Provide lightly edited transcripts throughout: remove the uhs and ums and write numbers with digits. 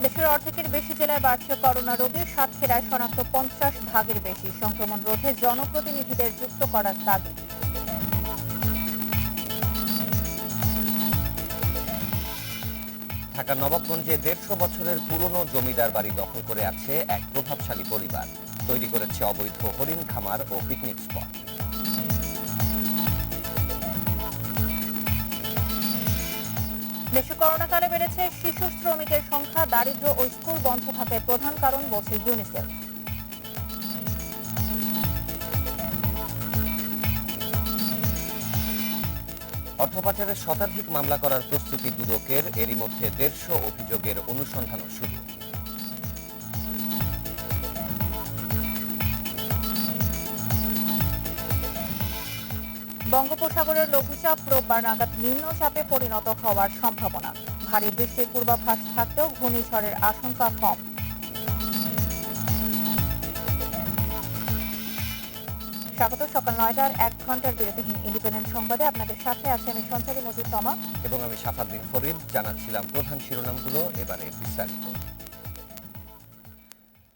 দেশের অর্ধেকের বেশি জেলায় বাড়ছে করোনা রোগী, সাতক্ষীরায় শনাক্ত 50 ভাগের বেশি। সংক্রমণ রোধে জনপ্রতিনিধিদের যুক্ত করার তাগিদ। ঢাকার নবাবগঞ্জে ১৫০ বছরের পুরনো জমিদার বাড়ি দখল করে আছে এক প্রভাবশালী পরিবার। তৈরি করেছে অবৈধ হরিণ খামার ও পিকনিক স্পট। দেশে করোনাকালে বেড়েছে শিশু শ্রমিকের সংখ্যা। দারিদ্র্য ও স্কুল বন্ধ থাকার প্রধান কারণ বলছে ইউনিসেফ। অর্থ পাচারের শতাধিক মামলা করার প্রস্তুতি দুদকের। এরই মধ্যে ১৫০ অভিযোগের অনুসন্ধানও শুরু। বঙ্গোপসাগরের লঘুচাপ রোববার নাগাদ নিম্নচাপে পরিণত হওয়ার সম্ভাবনা। ভারী বৃষ্টির পূর্বাভাস থাকলেও ঘূর্ণিঝড়ের আশঙ্কা কম। স্বাগত সকাল ৯টার ১ ঘন্টার বিরতিহীন ইন্ডিপেন্ডেন্ট সংবাদে। আপনাদের সাথে আছে আমি সঞ্চারী মজিদ তমা এবং আমি সাফাদ্দিন ফরিদ। জানাচ্ছিলাম প্রধান শিরোনামগুলো, এবারে বিস্তারিত।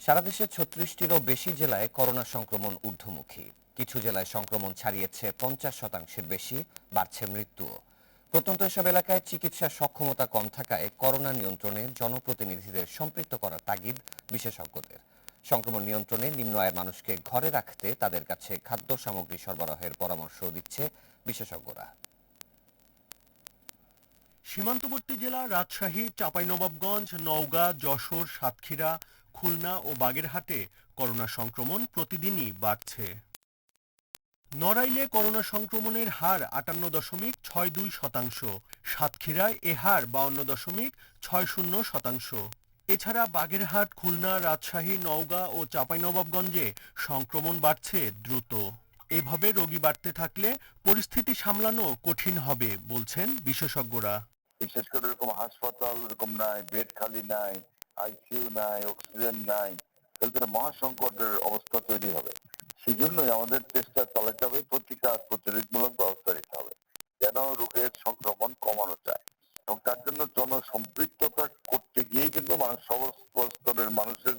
সারা দেশে ৩৬টিরও বেশি জেলায় করোনা সংক্রমণ ঊর্ধ্বমুখী। কিছু জেলায় সংক্রমণ ছাড়িয়েছে ৫০%-এর বেশি, বাড়ছে মৃত্যুও। প্রত্যন্ত এসব এলাকায় চিকিৎসা সক্ষমতা কম থাকায় করোনা নিয়ন্ত্রণে জনপ্রতিনিধিদের সম্পৃক্ত করার তাগিদ বিশেষজ্ঞদের। সংক্রমণ নিয়ন্ত্রণে নিম্ন আয়ের মানুষকে ঘরে রাখতে তাদের কাছে খাদ্য সামগ্রী সরবরাহের পরামর্শ দিচ্ছে বিশেষজ্ঞরা। সীমান্তবর্তী জেলা রাজশাহী, চাঁপাইনবাবগঞ্জ, নওগাঁ, যশোর, সাতক্ষীরা, খুলনা ও বাগেরহাটে করোনা সংক্রমণ প্রতিদিনই বাড়ছে। নড়াইলে করোনা সংক্রমণের হার ৫৮.৬২%। সাতক্ষীরায় এ হার ৫২.৬০%। এছাড়া বাগেরহাট, খুলনা, রাজশাহী, নওগাঁ ও চাঁপাইনবাবগঞ্জে সংক্রমণ বাড়ছে দ্রুত। এভাবে রোগী বাড়তে থাকলে পরিস্থিতি সামলানো কঠিন হবে বলছেন বিশেষজ্ঞরা। বিশেষ করে এরকম হাসপাতাল এরকম নাই, বেড খালি নাই, আইসিইউ নাই, অক্সিজেন নাই, তাহলে মহাসংকটের অবস্থা তৈরি হবে। সেই জন্যই আমাদের চেষ্টা চালাতে হবে, প্রতিরোধমূলক ব্যবস্থা নিতে হবে যেন রোগের সংক্রমণ কমানো যায়। এবং তার জন্য জনসম্পৃক্ততা করতে গিয়েই কিন্তু মানুষ সমস্ত স্তরের মানুষের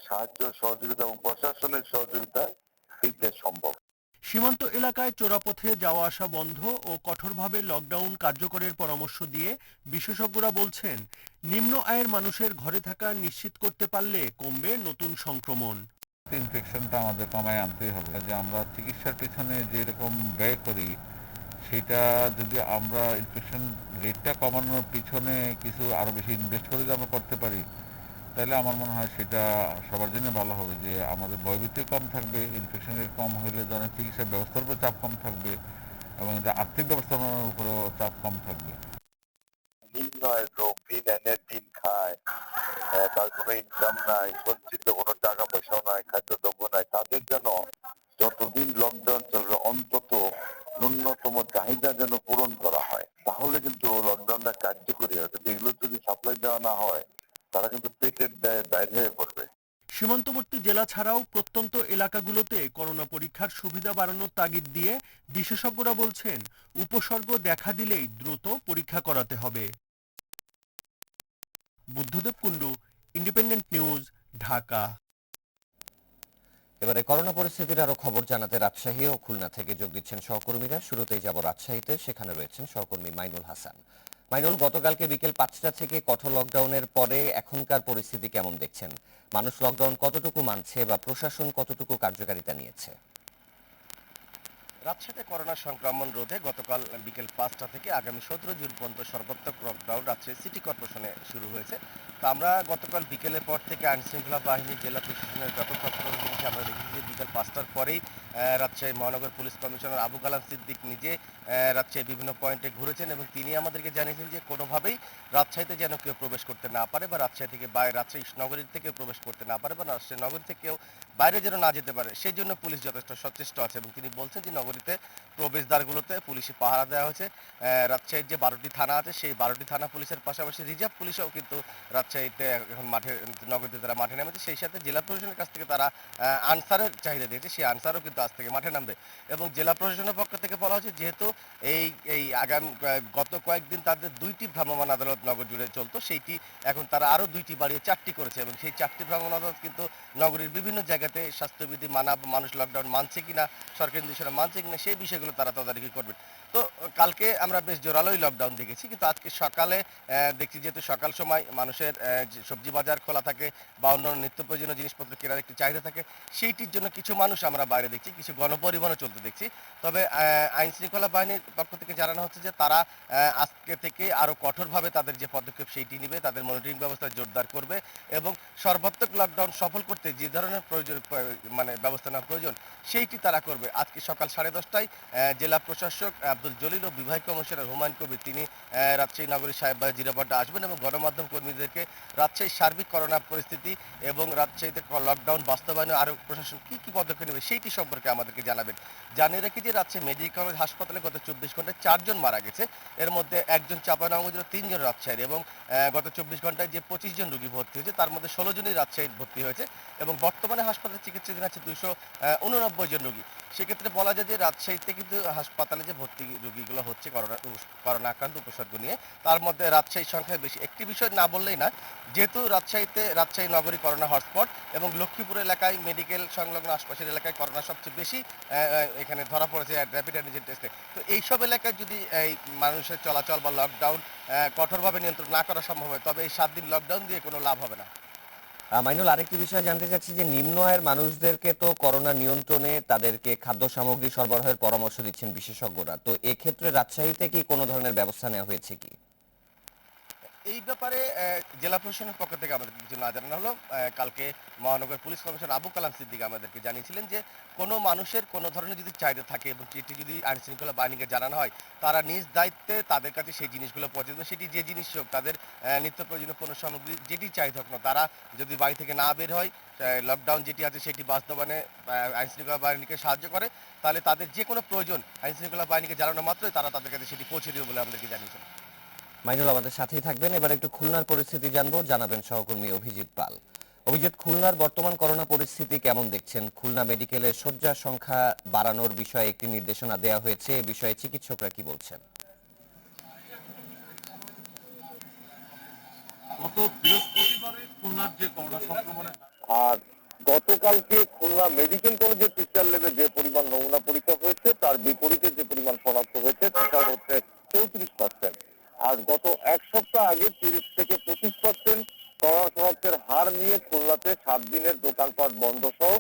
সাহায্য সহযোগিতা এবং প্রশাসনের সহযোগিতা এইটা সম্ভব। সীমান্ত এলাকায় চোরাপথে যাওয়া আসা বন্ধ ও কঠোরভাবে লকডাউন কার্যকরের পরামর্শ দিয়ে বিশেষজ্ঞরা বলছেন, নিম্ন আয়ের মানুষের ঘরে থাকা নিশ্চিত করতে পারলে কমবে নতুন সংক্রমণ। ইনফেকশনটা আমাদের কমায় আনতেই হবে। যে আমরা চিকিৎসার পেছনে যেরকম ব্যয় করি সেটা যদি আমরা ইনফেকশন রেটটা কমানোর পিছনে কিছু আরো বেশি ইনভেস্ট করে যদি আমরা করতে পারি, তাহলে আমার মনে হয় সেটা সবার জন্য ভালো হবে। যে আমাদের বয়বৃত্তি কম থাকবে, ইনফেকশন রেট কম হলে ধরেন চিকিৎসা ব্যবস্থার উপর চাপ কম থাকবে এবং আর্থিক ব্যবস্থাপনার উপরেও চাপ কম থাকবে। নিম্ন আয়ের লোক দিন এনে দিন খায়, তার কোনো ইনকাম নাই, সঞ্চিত কোনো টাকা পয়সাও নাই, খাদ্যদ্রব্য নাই, তাদের যেন যতদিন লকডাউন চলবে অন্তত ন্যূনতম চাহিদা যেন পূরণ করা হয়, তাহলে কিন্তু লকডাউনটা কার্যকরী হয়। কিন্তু এগুলো যদি সাপ্লাই দেওয়া না হয় তারা কিন্তু পেটের দায়ে বাইরে হয়ে পড়বে। সীমান্তবর্তী জেলা ছাড়াও প্রত্যন্ত এলাকাগুলোতে করোনা পরীক্ষার সুবিধা বাড়ানোর তাগিদ দিয়ে বিশেষজ্ঞরা বলছেন, উপসর্গ দেখা দিলেই দ্রুত পরীক্ষা করাতে হবে। Buddhadeb Kundu, independent news, Dhaka. এবারে করোনা পরিস্থিতির আরো খবর জানাতে রাজশাহী ও খুলনা থেকে যোগ দিচ্ছেন সহকর্মীরা। শুরুতেই যাব রাজশাহীতে, সেখানে রয়েছেন সহকর্মী মাইনুল হাসান। মাইনুল, গতকালকে বিকেল ৫টা থেকে কঠোর লকডাউনের পরে এখনকার পরিস্থিতি কেমন দেখছেন? মানুষ লকডাউন কতটুকু মানছে বা প্রশাসন কতটুকু কার্যকারিতা নিয়েছে? রাজশাহীতে করোনা সংক্রমণ রোধে গতকাল বিকেল ৫টা থেকে আগামী ১৭ জুন পর্যন্ত সর্বাত্মক লকডাউন রাজশাহী সিটি কর্পোরেশনে শুরু হয়েছে। তো আমরা গতকাল বিকেলের পর থেকে আইনশৃঙ্খলা বাহিনী, জেলা প্রশাসনের ব্যাপক তৎপরতা দেখেছি। আমরা দেখেছি যে বিকেল ৫টার পরেই রাজশাহী মহানগর পুলিশ কমিশনার আবু কালাম সিদ্দিক নিজে রাজশাহী বিভিন্ন পয়েন্টে ঘুরেছেন এবং তিনি আমাদেরকে জানিয়েছেন যে কোনোভাবেই রাজশাহীতে যেন কেউ প্রবেশ করতে না পারে বা রাজশাহী থেকে রাজশাহী নগরীর থেকে প্রবেশ করতে না পারে বা রাজশাহী নগরী থেকে কেউ বাইরে যেন না যেতে পারে, সেই জন্য পুলিশ যথেষ্ট সচেষ্ট আছে। এবং তিনি বলছেন যে নগরী নগরীতে প্রবেশদ্বারগুলোতে পুলিশি পাহারা দেওয়া হয়েছে। রাজশাহীর যে 12টি থানা আছে সেই 12টি থানা পুলিশের পাশাপাশি রিজার্ভ পুলিশও কিন্তু রাজশাহীতে এখন নগরীতে তারা মাঠে নেমেছে। সেই সাথে জেলা প্রশাসনের কাছ থেকে তারা আনসারের চাহিদা দিয়েছে, সেই আনসারও কিন্তু আজ থেকে মাঠে নামবে। এবং জেলা প্রশাসনের পক্ষ থেকে বলা হয়েছে যেহেতু এই গত কয়েকদিন তাদের 2টি ভ্রাম্যমাণ আদালত নগর জুড়ে চলতো, সেইটি এখন তারা আরও 2টি বাড়িয়ে 4টি করেছে এবং সেই 4টি ভ্রাম্যমাণ আদালত কিন্তু নগরীর বিভিন্ন জায়গাতে স্বাস্থ্যবিধি মানা, মানুষ লকডাউন মানছে কিনা, সরকারি নির্দেশনা মানছে কিনা সেই বিষয়গুলো তারা তদারকি করবেন। তো কালকে আমরা বেশ জোরালোই লকডাউন দেখেছি, কিন্তু আজকে সকালে দেখছি যেহেতু সকাল সময় মানুষের সবজি বাজার খোলা থাকে বা অন্যান্য নিত্য প্রয়োজনীয় জিনিসপত্র কেনার একটি চাহিদা থাকে, সেইটির জন্য কিছু মানুষ আমরা বাইরে দেখছি, কিছু গণপরিবহনও চলতে দেখছি। তবে আইন শৃঙ্খলা বাহিনীর পক্ষ থেকে জানানো হচ্ছে যে তারা আজকে থেকে আরও কঠোরভাবে তাদের যে পদক্ষেপ সেইটি নেবে, তাদের মনিটরিং ব্যবস্থা জোরদার করবে এবং সর্বাত্মক লকডাউন সফল করতে যে ধরনের প্রয়োজন ব্যবস্থা নেওয়া প্রয়োজন সেইটি তারা করবে। আজকে সকাল 10:30টায় জেলা প্রশাসক আব্দুল জলিল ও বিভাগীয় কমিশনার হুমায়ুন কবির তিনি রাজশাহী নগরী সাহেববাজার জিরাপাড্ডা আসবেন এবং গণমাধ্যম কর্মীদেরকে রাজশাহীর সার্বিক করোনা পরিস্থিতি এবং রাজশাহীতে লকডাউন বাস্তবায়নে আরও প্রশাসন কী পদক্ষেপ নেবে সেইটি সম্পর্কে আমাদেরকে জানাবেন। জানিয়ে রাখি যে রাজশাহী মেডিকেল কলেজ হাসপাতালে গত 24 ঘন্টায় 4 জন মারা গেছে, এর মধ্যে একজন চাঁপাইনবাবগঞ্জের, 3 জন রাজশাহীর এবং গত 24 ঘন্টায় যে 25 জন রোগী ভর্তি হয়েছে তার মধ্যে 16 জনই রাজশাহীর ভর্তি হয়েছে এবং বর্তমানে হাসপাতালে চিকিৎসাধীন আছে 289 জন রোগী। সেক্ষেত্রে বলা যায় যে রাজশাহীতে কিন্তু হাসপাতালে যে ভর্তি রোগীগুলো হচ্ছে করোনা আক্রান্ত উপসর্গ নিয়ে, তার মধ্যে রাজশাহীর সংখ্যায় বেশি। একটি বিষয় না বললেই না, যেহেতু রাজশাহী নগরী করোনা হটস্পট এবং লক্ষ্মীপুর এলাকায় মেডিকেল সংলগ্ন আশপাশের এলাকায় করোনা সবচেয়ে বেশি এখানে ধরা পড়েছে র্যাপিড অ্যান্টিজেন টেস্টে। তো এইসব এলাকায় যদি এই মানুষের চলাচল বা লকডাউন কঠোরভাবে নিয়ন্ত্রণ না করা সম্ভব হয়, তবে এই 7 দিন লকডাউন দিয়ে কোনো লাভ হবে না। মাইনুল, আরেকটি বিষয় জানতে চাচ্ছি যে নিম্ন আয়ের মানুষদেরকে তো করোনা নিয়ন্ত্রণে তাদেরকে খাদ্য সামগ্রী সরবরাহের পরামর্শ দিচ্ছেন বিশেষজ্ঞরা, তো এক্ষেত্রে রাজশাহীতে কি কোনো ধরনের ব্যবস্থা নেওয়া হয়েছে কি? এই ব্যাপারে জেলা প্রশাসনের পক্ষ থেকে আমাদেরকে কিছু না জানানো হলো। কালকে মহানগর পুলিশ কমিশনার আবু কালাম সিদ্দিক আমাদেরকে জানিয়েছিলেন যে কোনো মানুষের কোনো ধরনের যদি চাহিদা থাকে এবং এটি যদি আইন শৃঙ্খলা বাহিনীকে জানানো হয়, তারা নিজ দায়িত্বে তাদের কাছে সেই জিনিসগুলো পৌঁছে দেবে। সেটি যে জিনিস হোক, তাদের নিত্য প্রয়োজনীয় পণ্য সামগ্রী যেটি চাহিদা হোক না, তারা যদি বাড়ি থেকে না বের হয়, লকডাউন যেটি আছে সেটি বাস্তবায়নে আইন শৃঙ্খলা বাহিনীকে সাহায্য করে, তাহলে তাদের যে কোনো প্রয়োজন আইন শৃঙ্খলা বাহিনীকে জানানো মাত্রই তারা তাদের কাছে সেটি পৌঁছে দেবে বলে আমাদেরকে জানিয়েছেন। মাইনুল আমাদের সাথেই থাকবেন। এবার একটু খুলনার পরিস্থিতি জানবো, জানাবেন সহকর্মী অভিজিৎ পাল। অভিজিৎ, খুলনার বর্তমান করোনা পরিস্থিতি কেমন দেখছেন? খুলনা মেডিকেলের শয্যার সংখ্যা বাড়ানোর বিষয়ে একটি নির্দেশনা দেওয়া হয়েছে, এ বিষয়ে চিকিৎসকরা কি বলছেন? গত বৃহস্পতিবারে খুলনার যে করোনা সংক্রমণের আর গতকালকে খুলনা মেডিকেল কলেজের টিচার লেভে যে পরিমাণ নমুনা পরীক্ষা হয়েছে তার বিপরীতে যে পরিমাণ শনাক্ত হয়েছে সেটা হচ্ছে 34%। আর গত এক সপ্তাহ আগে 30 থেকে 25% করোনা শনাক্তের হার নিয়ে খুলনাতে 7 দিনের দোকানপাট বন্ধ সহ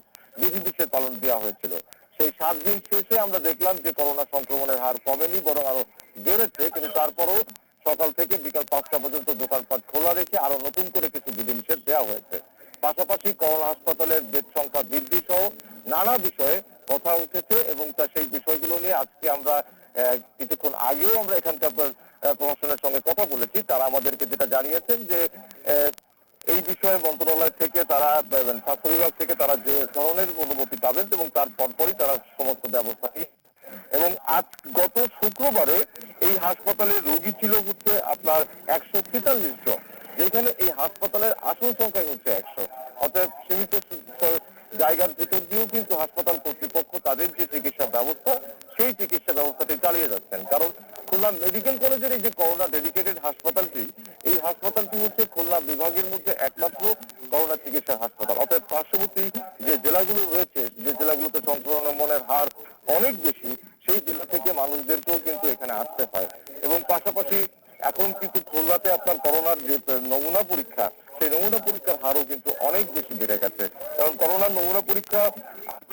বিধিনিষেধ পালন দেওয়া হয়েছিল। সেই 7 দিন শেষে আমরা দেখলাম যে করোনা সংক্রমণের হার কমেনি, বরং আরো বেড়েছে, কিন্তু তারপরও সকাল থেকে বিকাল 5টা পর্যন্ত দোকানপাট খোলা রেখে আরো নতুন করে কিছু বিধিনিষেধ দেওয়া হয়েছে। পাশাপাশি করোনা হাসপাতালের বেড সংখ্যা বৃদ্ধি সহ নানা বিষয়ে কথা উঠেছে এবং সেই বিষয়গুলো নিয়ে আজকে আমরা কিছুক্ষণ আগেও আমরা এখানকার প্রশাসনের সঙ্গে কথা বলেছি। তারা আমাদেরকে যেটা জানিয়েছেন যে এই বিষয়ে মন্ত্রণালয় থেকে তারা স্বাস্থ্য বিভাগ থেকে তারা যে ধরনের অনুমতি পাবেন এবং তার পরপরই তারা সমস্ত ব্যবস্থা নিয়ে, এবং আজ গত শুক্রবারে এই হাসপাতালে রোগী ছিল হচ্ছে আপনার 143 জন, যেখানে এই হাসপাতালের আসন সংখ্যা হচ্ছে 100। অতএব সীমিত জায়গার ভিতর দিয়েও কিন্তু হাসপাতাল কর্তৃপক্ষ তাদের যে চিকিৎসা ব্যবস্থা সেই চিকিৎসা ব্যবস্থাটি চালিয়ে যাচ্ছেন। কারণ খুলনা মেডিকেল কলেজের এই যে করোনা ডেডিকেটেড হাসপাতালটি, এই হাসপাতালটি হচ্ছে খুলনা বিভাগের মধ্যে একমাত্র করোনা চিকিৎসার হাসপাতাল। অতএব পার্শ্ববর্তী যে জেলাগুলো রয়েছে, যে জেলাগুলোতে সংক্রমণের হার অনেক বেশি, সেই জেলা থেকে মানুষদেরকেও কিন্তু এখানে আসতে হয়। এবং পাশাপাশি এখন কিন্তু খুলনাতে আপনার করোনার যে নমুনা পরীক্ষা, সেই নমুনা পরীক্ষার হারও কিন্তু অনেক বেশি বেড়ে গেছে। কারণ করোনার নমুনা পরীক্ষা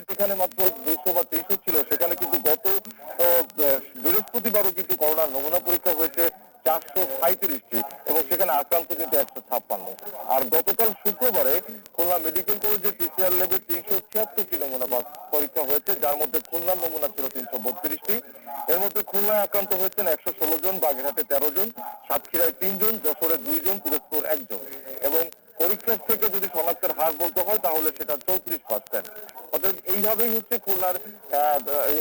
যেখানে মাত্র 200 বা 300 ছিল, সেখানে কিন্তু গত বৃহস্পতিবারও কিন্তু করোনার নমুনা পরীক্ষা হয়েছে 435টি এবং সেখানে আক্রান্ত কিন্তু 156। আর গতকাল শুক্রবারে খুলনা মেডিকেল কলেজের পিসিআর ল্যাবে 376টি নমুনা পরীক্ষা হয়েছে, যার মধ্যে খুলনার নমুনা ছিল 332টি। এর মধ্যে খুলনায় আক্রান্ত হয়েছেন 116 জন, বাগেরহাটে 13 জন, সাতক্ষীরায় 3 জন, যশোরে 2 জন, পিরোজপুর 1 জন। এবং পরীক্ষার থেকে যদি শনাক্তের হার বলতে হয় তাহলে সেটা 34%। অর্থাৎ এইভাবেই হচ্ছে খুলনার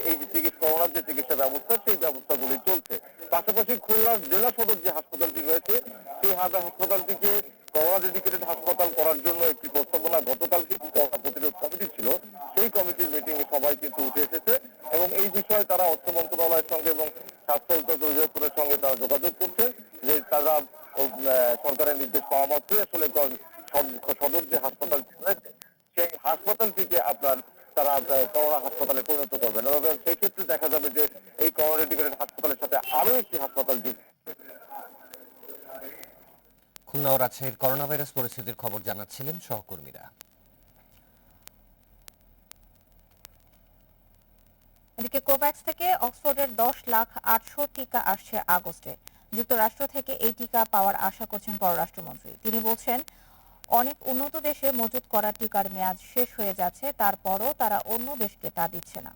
এই যে করোনার যে চিকিৎসা ব্যবস্থা সেই ব্যবস্থাগুলি চলছে। পাশাপাশি খুলনার জেলা সদর যে হাসপাতালটি রয়েছে সেই হাসপাতালটিকে করোনা ডেডিকেটেড হাসপাতাল করার জন্য একটি প্রস্তাবনা গতকালকে করোনা প্রতিরোধ কমিটি ছিল, সেই কমিটির মিটিং এ সবাই কিন্তু উঠে এসেছে এবং এই বিষয়ে তারা অর্থ মন্ত্রণালয়ের সঙ্গে এবং স্বাস্থ্য অধিদপ্তরের সঙ্গে তারা যোগাযোগ করছেন যে তারা সরকারের নির্দেশ পাওয়া মাত্রই আসলে সদর যে হাসপাতালটি রয়েছে সেই হাসপাতালটিকে তারা করোনা হাসপাতালে পরিণত করবেন। সেই ক্ষেত্রে দেখা যাবে যে এই করোনা ডেডিকেটেড হাসপাতালের সাথে আরো একটি হাসপাতাল যুক্ত। খুলনা ও রাজশাহীর করোনা ভাইরাস পরিস্থিতির খবর জানাচ্ছিলেন সহকর্মীরা। এদিকে কোভ্যাক্স থেকে অক্সফোর্ডের 10,08,000 টিকা আসছে আগস্টে। যুক্তরাষ্ট্র থেকে এই টিকা পাওয়ার আশা করছেন পররাষ্ট্রমন্ত্রী। তিনি বলছেন, অনেক উন্নত দেশে মজুত করা টিকার মেয়াদ শেষ হয়ে যাচ্ছে, তারপরও তারা অন্য দেশকে তা দিচ্ছে না।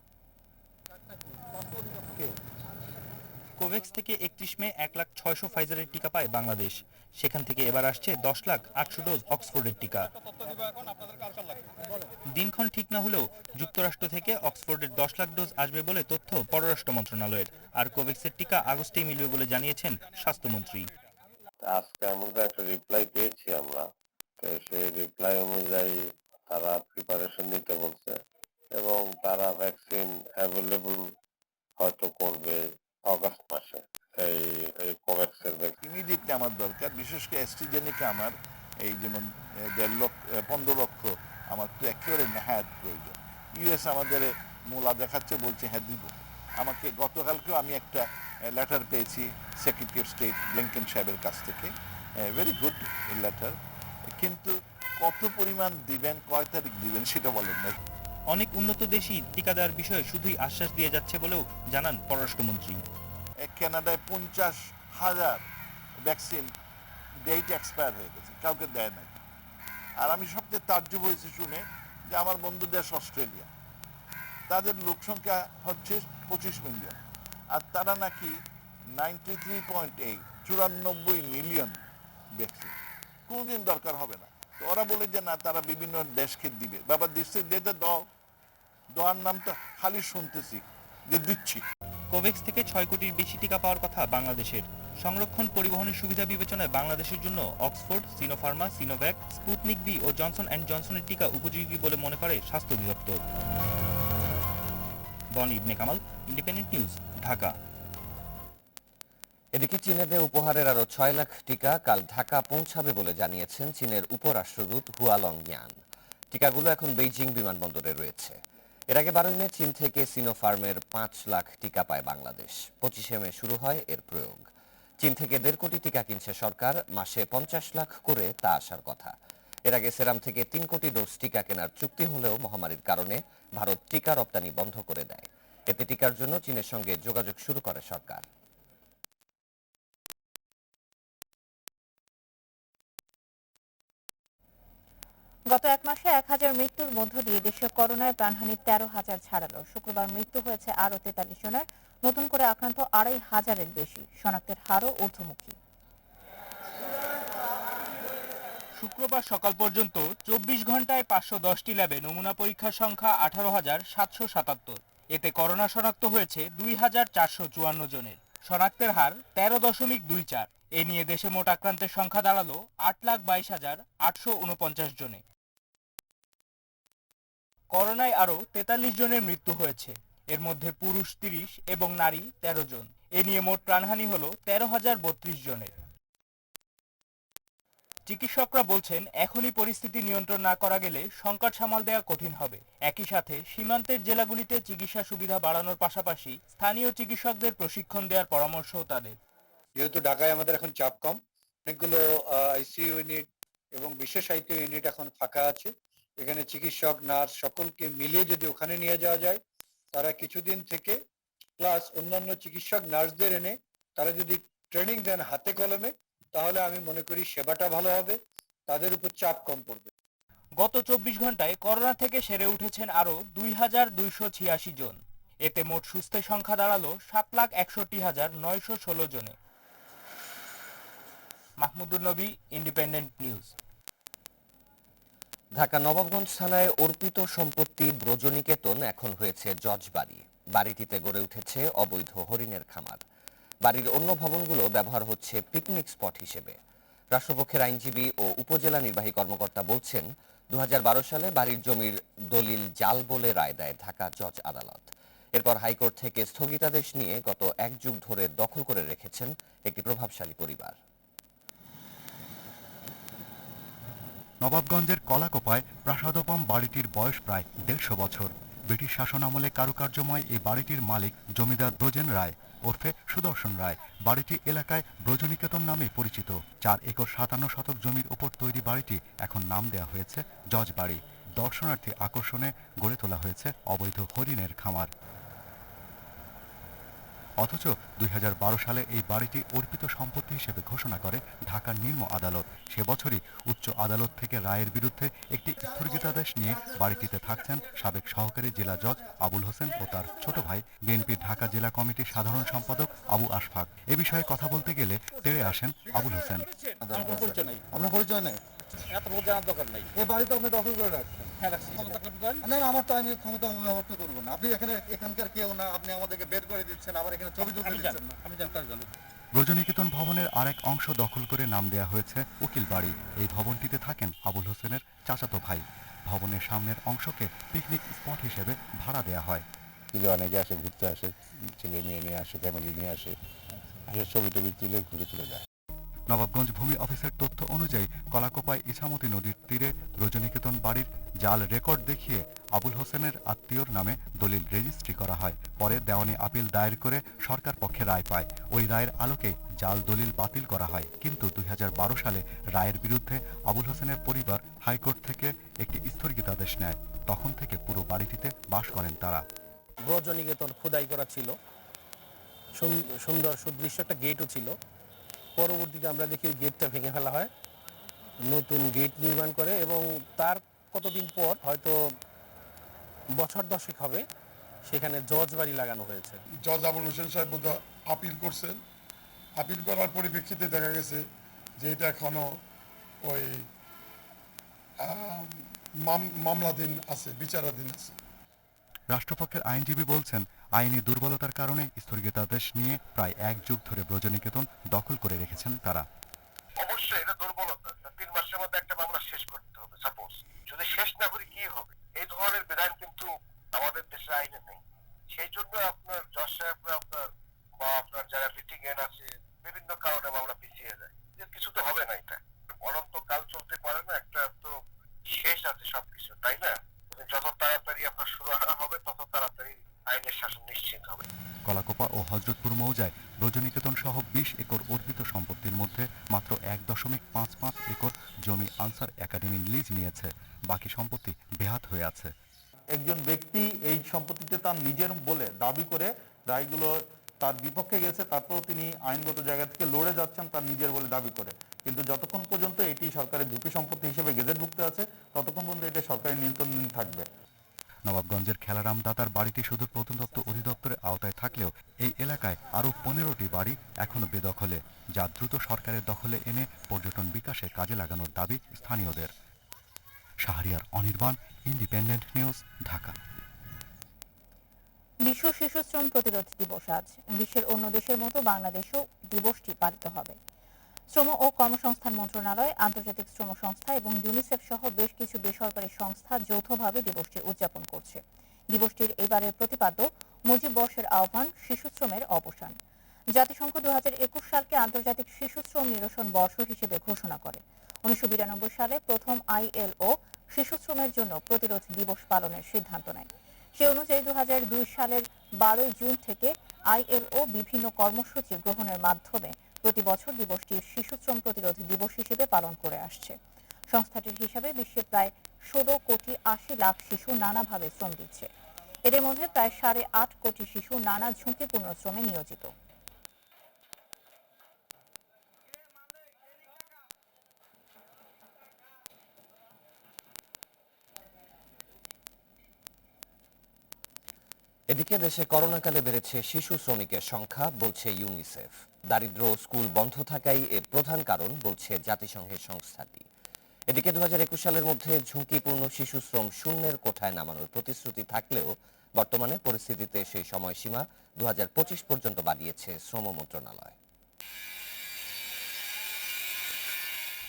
কোভ্যাক্স থেকে 31 মে 1,06,000 ফাইজারের টিকা পায় বাংলাদেশ। সেখান থেকে এবার আসছে 10,08,000 ডোজ অক্সফোর্ডের টিকা। দিনক্ষণ ঠিক না হলেও যুক্তরাষ্ট্র থেকে অক্সফোর্ডের 10 লাখ ডোজ আসবে বলে তথ্য পররাষ্ট্র মন্ত্রণালয়ের। আর কোভ্যাক্সের টিকা আগস্টেই মিলবে বলে জানিয়েছেন স্বাস্থ্যমন্ত্রী। আজকে আমরা একটা রিপ্লাই পেয়েছি আমরা, তো সেই রিপ্লাই অনুযায়ী তারা প্রিপারেশন নিতে বলছে এবং তারা ভ্যাকসিন অ্যাভেলেবল হয়তো করবে অগাস্ট মাসে। এই কোভ্যাক্সের ভ্যাকসিন ইমিডিয়েটলি আমার দরকার, বিশেষ করে অ্যাস্ট্রাজেনেকা আমার এই যেমন 15 লক্ষ আমার তো একেবারে নেহাত প্রয়োজন। ইউএস আমাদের মূলা দেখাচ্ছে, বলছে হ্যাঁ দিব। আমাকে গতকালকেও আমি একটা লেটার পেয়েছি সেক্রেটারি অফ স্টেট ব্লিংকেন সাহেবের কাছ থেকে, ভেরি গুড লেটার, কিন্তু কত পরিমাণ দিবেন, কয় তারিখ দিবেন সেটা বলেন নাই। অনেক উন্নত দেশই টিকা দেওয়ার বিষয়ে শুধুই আশ্বাস দিয়ে যাচ্ছে বলেও জানান পররাষ্ট্রমন্ত্রী। কানাডায় 50,000 ভ্যাকসিন ডেট এক্সপায়ার হয়ে গেছে, কাউকে দেয় নাই। আর আমি সবচেয়ে তাজ্জব হয়েছে শুনে যে আমার বন্ধু দেশ অস্ট্রেলিয়া, তাদের লোক সংখ্যা হচ্ছে 25 মিলিয়ন, আর তারা নাকি 93.8 মিলিয়ন ভ্যাকসিন কোনোদিন দরকার হবে না। তো ওরা বলে যে না, তারা বিভিন্ন দেশকে দিবে। বাবা দেশে দেতে দেওয়ার নাম তো খালি শুনতেছি যে দিচ্ছি। কোভ্যাক্স থেকে 6 কোটির বেশি টিকা পাওয়ার কথা বাংলাদেশের। সংরক্ষণ পরিবহনের সুবিধা বিবেচনায় বাংলাদেশের জন্য Oxford, Sinopharm, Sinovac, Sputnik V ও জনসন অ্যান্ড জনসনের টিকা উপযোগী বলে মনে করে স্বাস্থ্য অধিদপ্তর। বন ইবনে কামাল, ইন্ডিপেন্ডেন্ট নিউজ, ঢাকা। এদিকে চীনে দেয়া উপহারের আরো 6 লাখ টিকা কাল ঢাকা পৌঁছাবে বলে জানিয়েছেন চীনের উপরাষ্ট্রদূত হুয়া লংয়ান। টিকাগুলো এখন বেইজিং বিমানবন্দরে রয়েছে। এর আগে 12 মে চীন থেকে সিনোফার্মের 5 লাখ টিকা পায় বাংলাদেশ। 25 মে শুরু হয় এর প্রয়োগ। চীন থেকে 1.5 কোটি টিকা কিনছে সরকার, মাসে 50 লাখ করে তা আসার কথা। এর আগে সেরাম থেকে 3 কোটি ডোজ টিকা কেনার চুক্তি হলেও মহামারীর কারণে ভারত টিকা রপ্তানি বন্ধ করে দেয়। এতে টিকার জন্য চীনের সঙ্গে যোগাযোগ শুরু করে সরকার। গত এক মাসে 1,000 মৃত্যুর মধ্য দিয়ে দেশে করোনায় প্রাণহানি 13,000 ছাড়ালো। শুক্রবার মৃত্যু হয়েছে আরও 43 জনের। নতুন করে আক্রান্ত 2,500-এর বেশি। শনাক্তের হারও ঊর্ধ্বমুখী। শুক্রবার সকাল পর্যন্ত 24 ঘন্টায় 510টি ল্যাবে নমুনা পরীক্ষার সংখ্যা 18,777। এতে করোনা শনাক্ত হয়েছে 2,454 জনের। শনাক্তের হার 13.24। এ নিয়ে দেশে মোট আক্রান্তের সংখ্যা দাঁড়ালো 8,22,849 জনে। করোনায় আরও 43 জনের মৃত্যু হয়েছে। এর মধ্যে পুরুষ 30 এবং নারী 13 জন। এ নিয়ে মোট প্রাণহানি হল 13,032 জনের। চিকিৎসকরা বলছেন, এখনই পরিস্থিতি নিয়ন্ত্রণ না করা গেলে সংকট সামাল দেওয়া কঠিন হবে। একই সাথে সীমান্তের জেলাগুলিতে চিকিৎসা সুবিধা বাড়ানোর পাশাপাশি স্থানীয় চিকিৎসকদের প্রশিক্ষণ দেওয়ার পরামর্শও তাদের। যেহেতু ঢাকায় আমাদের এখন চাপ কম, অনেকগুলো আইসিইউ ইউনিট এবং বিশেষ আইসিইউ ইউনিট এখন ফাঁকা আছে। এখানে চিকিৎসক, নার্স সকলকে মিলিয়ে যদি ওখানে নিয়ে যাওয়া যায়, তারা কিছুদিন থেকে প্লাস অন্যান্য চিকিৎসক নার্সদের এনে তারা যদি ট্রেনিং দেন হাতে কলমে, তাহলে আমি মনে করি সেবাটা ভালো হবে, তাদের উপর চাপ কম পড়বে। গত 24 ঘন্টায় করোনা থেকে সেরে উঠেছেন আরও 2,286 জন। এতে মোট সুস্থের সংখ্যা দাঁড়ালো 7,61,916 জনে। মাহমুদুর নবী, ইন্ডিপেন্ডেন্ট নিউজ। ঢাকা নবাবগঞ্জ থানায় অর্পিত সম্পত্তি ব্রজনিকেতন এখন হয়েছে জজবাড়ি। বাড়িটিতে গড়ে উঠেছে অবৈধ হরিণের খামার। বাড়ির অন্য ভবনগুলো ব্যবহার হচ্ছে পিকনিক স্পট হিসেবে। রাষ্ট্রপক্ষের আইনজীবী ও উপজেলা নির্বাহী কর্মকর্তা বলছেন, 2012 সালে বাড়ির জমির দলিল জাল বলে রায় দেয় ঢাকা জজ আদালত। এরপর হাইকোর্ট থেকে স্থগিতাদেশ নিয়ে গত 1 যুগ ধরে দখল করে রেখেছেন একটি প্রভাবশালী পরিবার। নবাবগঞ্জের কলাকোপায় প্রাসাদোপম বাড়িটির বয়স প্রায় 150 বছর। ব্রিটিশ শাসন আমলে কারুকার্যময় এই বাড়িটির মালিক জমিদার ব্রজেন রায় ওরফে সুদর্শন রায়। বাড়িটি এলাকায় ব্রজনিকেতন নামে পরিচিত। 4 একর 57 শতক জমির উপর তৈরি বাড়িটি এখন নাম দেওয়া হয়েছে জজ বাড়ি। দর্শনার্থী আকর্ষণে গড়ে তোলা হয়েছে অবৈধ হরিণের খামার। অথচ 2012 সালে এই বাড়িটি অর্পিত সম্পত্তি হিসেবে ঘোষণা করে ঢাকার নিম্ন আদালত। সে বছরই উচ্চ আদালত থেকে রায়ের বিরুদ্ধে একটি স্থগিতাদেশ নিয়ে বাড়িটিতে থাকছেন সাবেক সহকারী জেলা জজ আবুল হোসেন ও তার ছোট ভাই বিএনপির ঢাকা জেলা কমিটির সাধারণ সম্পাদক আবু আশফাক। এ বিষয়ে কথা বলতে গেলে তেড়ে আসেন আবুল হোসেন। আপনার পরিচয় নেই, এত জানার দরকার নাই। এই বাড়ি তো আপনি দখল করে রাখছেন। হ্যাঁ, রাখছি। না না, আমার তো আমি ক্ষমতা ব্যবহার করবো না। আপনি এখানকার কেউ না, আপনি আমাদেরকে বের করে দিচ্ছেন, আবার এখানে ছবি তুলতে দিচ্ছেন না। আমি জানি। ব্রজনিকেতন ভবনের আরেক অংশ দখল করে নাম দেয়া হয়েছে উকিল বাড়ি। এই ভবনটিতে থাকেন আবুল হোসেনের চাচাতো ভাই। ভবনের সামনের অংশকে পিকনিক স্পট হিসেবে ভাড়া দেয়া হয়। অনেকে আসে, ঘুরতে আসে, ছেলে মেয়ে নিয়ে আসে, ফ্যামিলি নিয়ে আসে, ছবি টবি তুলে ঘুরে চলে যায়। নবাবগঞ্জ ভূমি অফিসের তথ্য অনুযায়ী কলাকোপায় ইছামতি নদীর তীরে ব্রজনিকেতন বাড়ির জাল রেকর্ড দেখিয়ে আবুল হোসেনের আত্মীয়র নামে দলিল রেজিস্ট্রি করা হয়। পরে দেওয়ানি আপিল দায়ের করে সরকার পক্ষে রায় পায়। ওই রায়ের আলোকে জাল দলিল বাতিল করা হয়। কিন্তু 2012 সালে রায়ের বিরুদ্ধে আবুল হোসেনের পরিবার হাইকোর্ট থেকে একটি স্থগিতাদেশ নেয়। তখন থেকে পুরো বাড়িটিতে বাস করেন তারা। ব্রজনিকেতন খোদাই করা ছিল, সুন্দর সুদৃশ্য একটা গেটও ছিল। পরবর্তীতে আমরা দেখি ওই গেটটা ভেঙে ফেলা হয়, নতুন গেট নির্মাণ করে, এবং তার কতদিন পর, হয়তো বছর 10 হবে, সেখানে জজ বাড়ি লাগানো হয়েছে। জজ আবুল হোসেন সাহেব বোধহয় আপিল করছেন। আপিল করার পরিপ্রেক্ষিতে দেখা গেছে যে এটা এখনো ওই মামলাধীন আছে, বিচারাধীন আছে। রাষ্ট্রপক্ষের আইনজীবী বলছেন, আইনি দুর্বলতার কারণে স্থগিতাদেশ নিয়ে প্রায় 1 যুগ ধরে ব্রজনিকেতন দখল করে রেখেছেন তারা। অবশ্যই এটা দুর্বলতা। 3 মাসের মধ্যে একটা মামলা শেষ করতে হবে। সাপোজ যদি শেষ না করি কি হবে? এই ধরনের বিধান কিন্তু আমাদের দেশের আইনে নেই। সেই জন্য আপনার জজ সাহেবরা আপনার যারা লিটিগেন্ট আছে, বিভিন্ন কারণে মামলা পিছিয়ে যায়। কিছু তো হবে না, এটা অনন্ত কাল চলতে পারে না। একটা তো শেষ আছে সবকিছু, তাই না? যত তাড়াতাড়ি আপনার শুরু হবে, তত তাড়াতাড়ি আইনের শাসন নিশ্চিত হবে। কলাকোপা ও হযরতপুর মৌজায় ব্রজনিকেতন সহ 20 একর অর্পিত সম্পত্তির মধ্যে মাত্র 1.55 একর জমি আনসার একাডেমির লিজ নিয়েছে। বাকি সম্পত্তি বেহাত হয়ে আছে। একজন ব্যক্তি এই সম্পত্তিতে তার নিজের বলে দাবি করে রায়গুলো তার বিপক্ষে গেছে, তারপরেও তিনি আইনগত জায়গা থেকে লড়ে যাচ্ছেন তার নিজের বলে দাবি করে। কিন্তু যতক্ষণ পর্যন্ত এটি সরকারের ঝুঁকি সম্পত্তি হিসেবে গেজেটভুক্ত আছে, ততক্ষণ পর্যন্ত এটা সরকারি নিয়ন্ত্রণাধীন থাকবে। নবাবগঞ্জের খেলারাম দাতার বাড়িটি শুধু প্রত্নতত্ত্ব অধিদপ্তরের আওতায় থাকলেও এই এলাকায় আরও 15টি বাড়ি এখনো বেদখলে, যা দ্রুত সরকারের দখলে এনে পর্যটন বিকাশে কাজে লাগানোর দাবি স্থানীয়দের। Shahriar Anirban, independent news, Dhaka. বিশ্ব শিশু শ্রম প্রতিরোধ দিবস আজ। বিশ্বের অন্য দেশের মতো বাংলাদেশেও দিবসটি পালিত হবে। শ্রম ও কর্মসংস্থান মন্ত্রণালয়, আন্তর্জাতিক শ্রম সংস্থা এবং ইউনিসেফ সহ বেশ কিছু বেসরকারি সংস্থা যৌথভাবে দিবসটি উদযাপন করছে। দিবসটির এবারের প্রতিপাদ্য মুজিব বর্ষের আহ্বান, শিশু শ্রমের অবসান। জাতিসংঘ 2021 সালকে আন্তর্জাতিক শিশু শ্রম নিরসন বর্ষ হিসেবে ঘোষণা করে। 1992 সালে প্রথম ILO শিশু শ্রমের জন্য প্রতিরোধ দিবস পালনের সিদ্ধান্ত নেয়। সে অনুযায়ী 2002 সালের 12 জুন থেকে ILO বিভিন্ন কর্মসূচি গ্রহণের মাধ্যমে প্রতি বছর দিবসটি শিশু শ্রম প্রতিরোধ দিবস হিসেবে পালন করে আসছে। সংস্থাটির হিসাবে বিশ্বে প্রায় 16,80,00,000 শিশু নানাভাবে শ্রম দিচ্ছে। এদের মধ্যে প্রায় 8.5 কোটি শিশু নানা ঝুঁকিপূর্ণ শ্রমে নিয়োজিত। এদিকে দেশে করোনাকালে বেড়েছে শিশু শ্রমিকের সংখ্যা, বলছে ইউনিসেফ। দারিদ্র্য, স্কুল বন্ধ থাকাই এর প্রধান কারণ, বলছে জাতিসংঘের সংস্থাটি। এদিকে 2021 সালের মধ্যে ঝুঁকিপূর্ণ শিশু শ্রম শূন্যের কোঠায় নামানোর প্রতিশ্রুতি থাকলেও বর্তমানে পরিস্থিতিতে সেই সময়সীমা 2025 পর্যন্ত বাড়িয়েছে শ্রম মন্ত্রণালয়।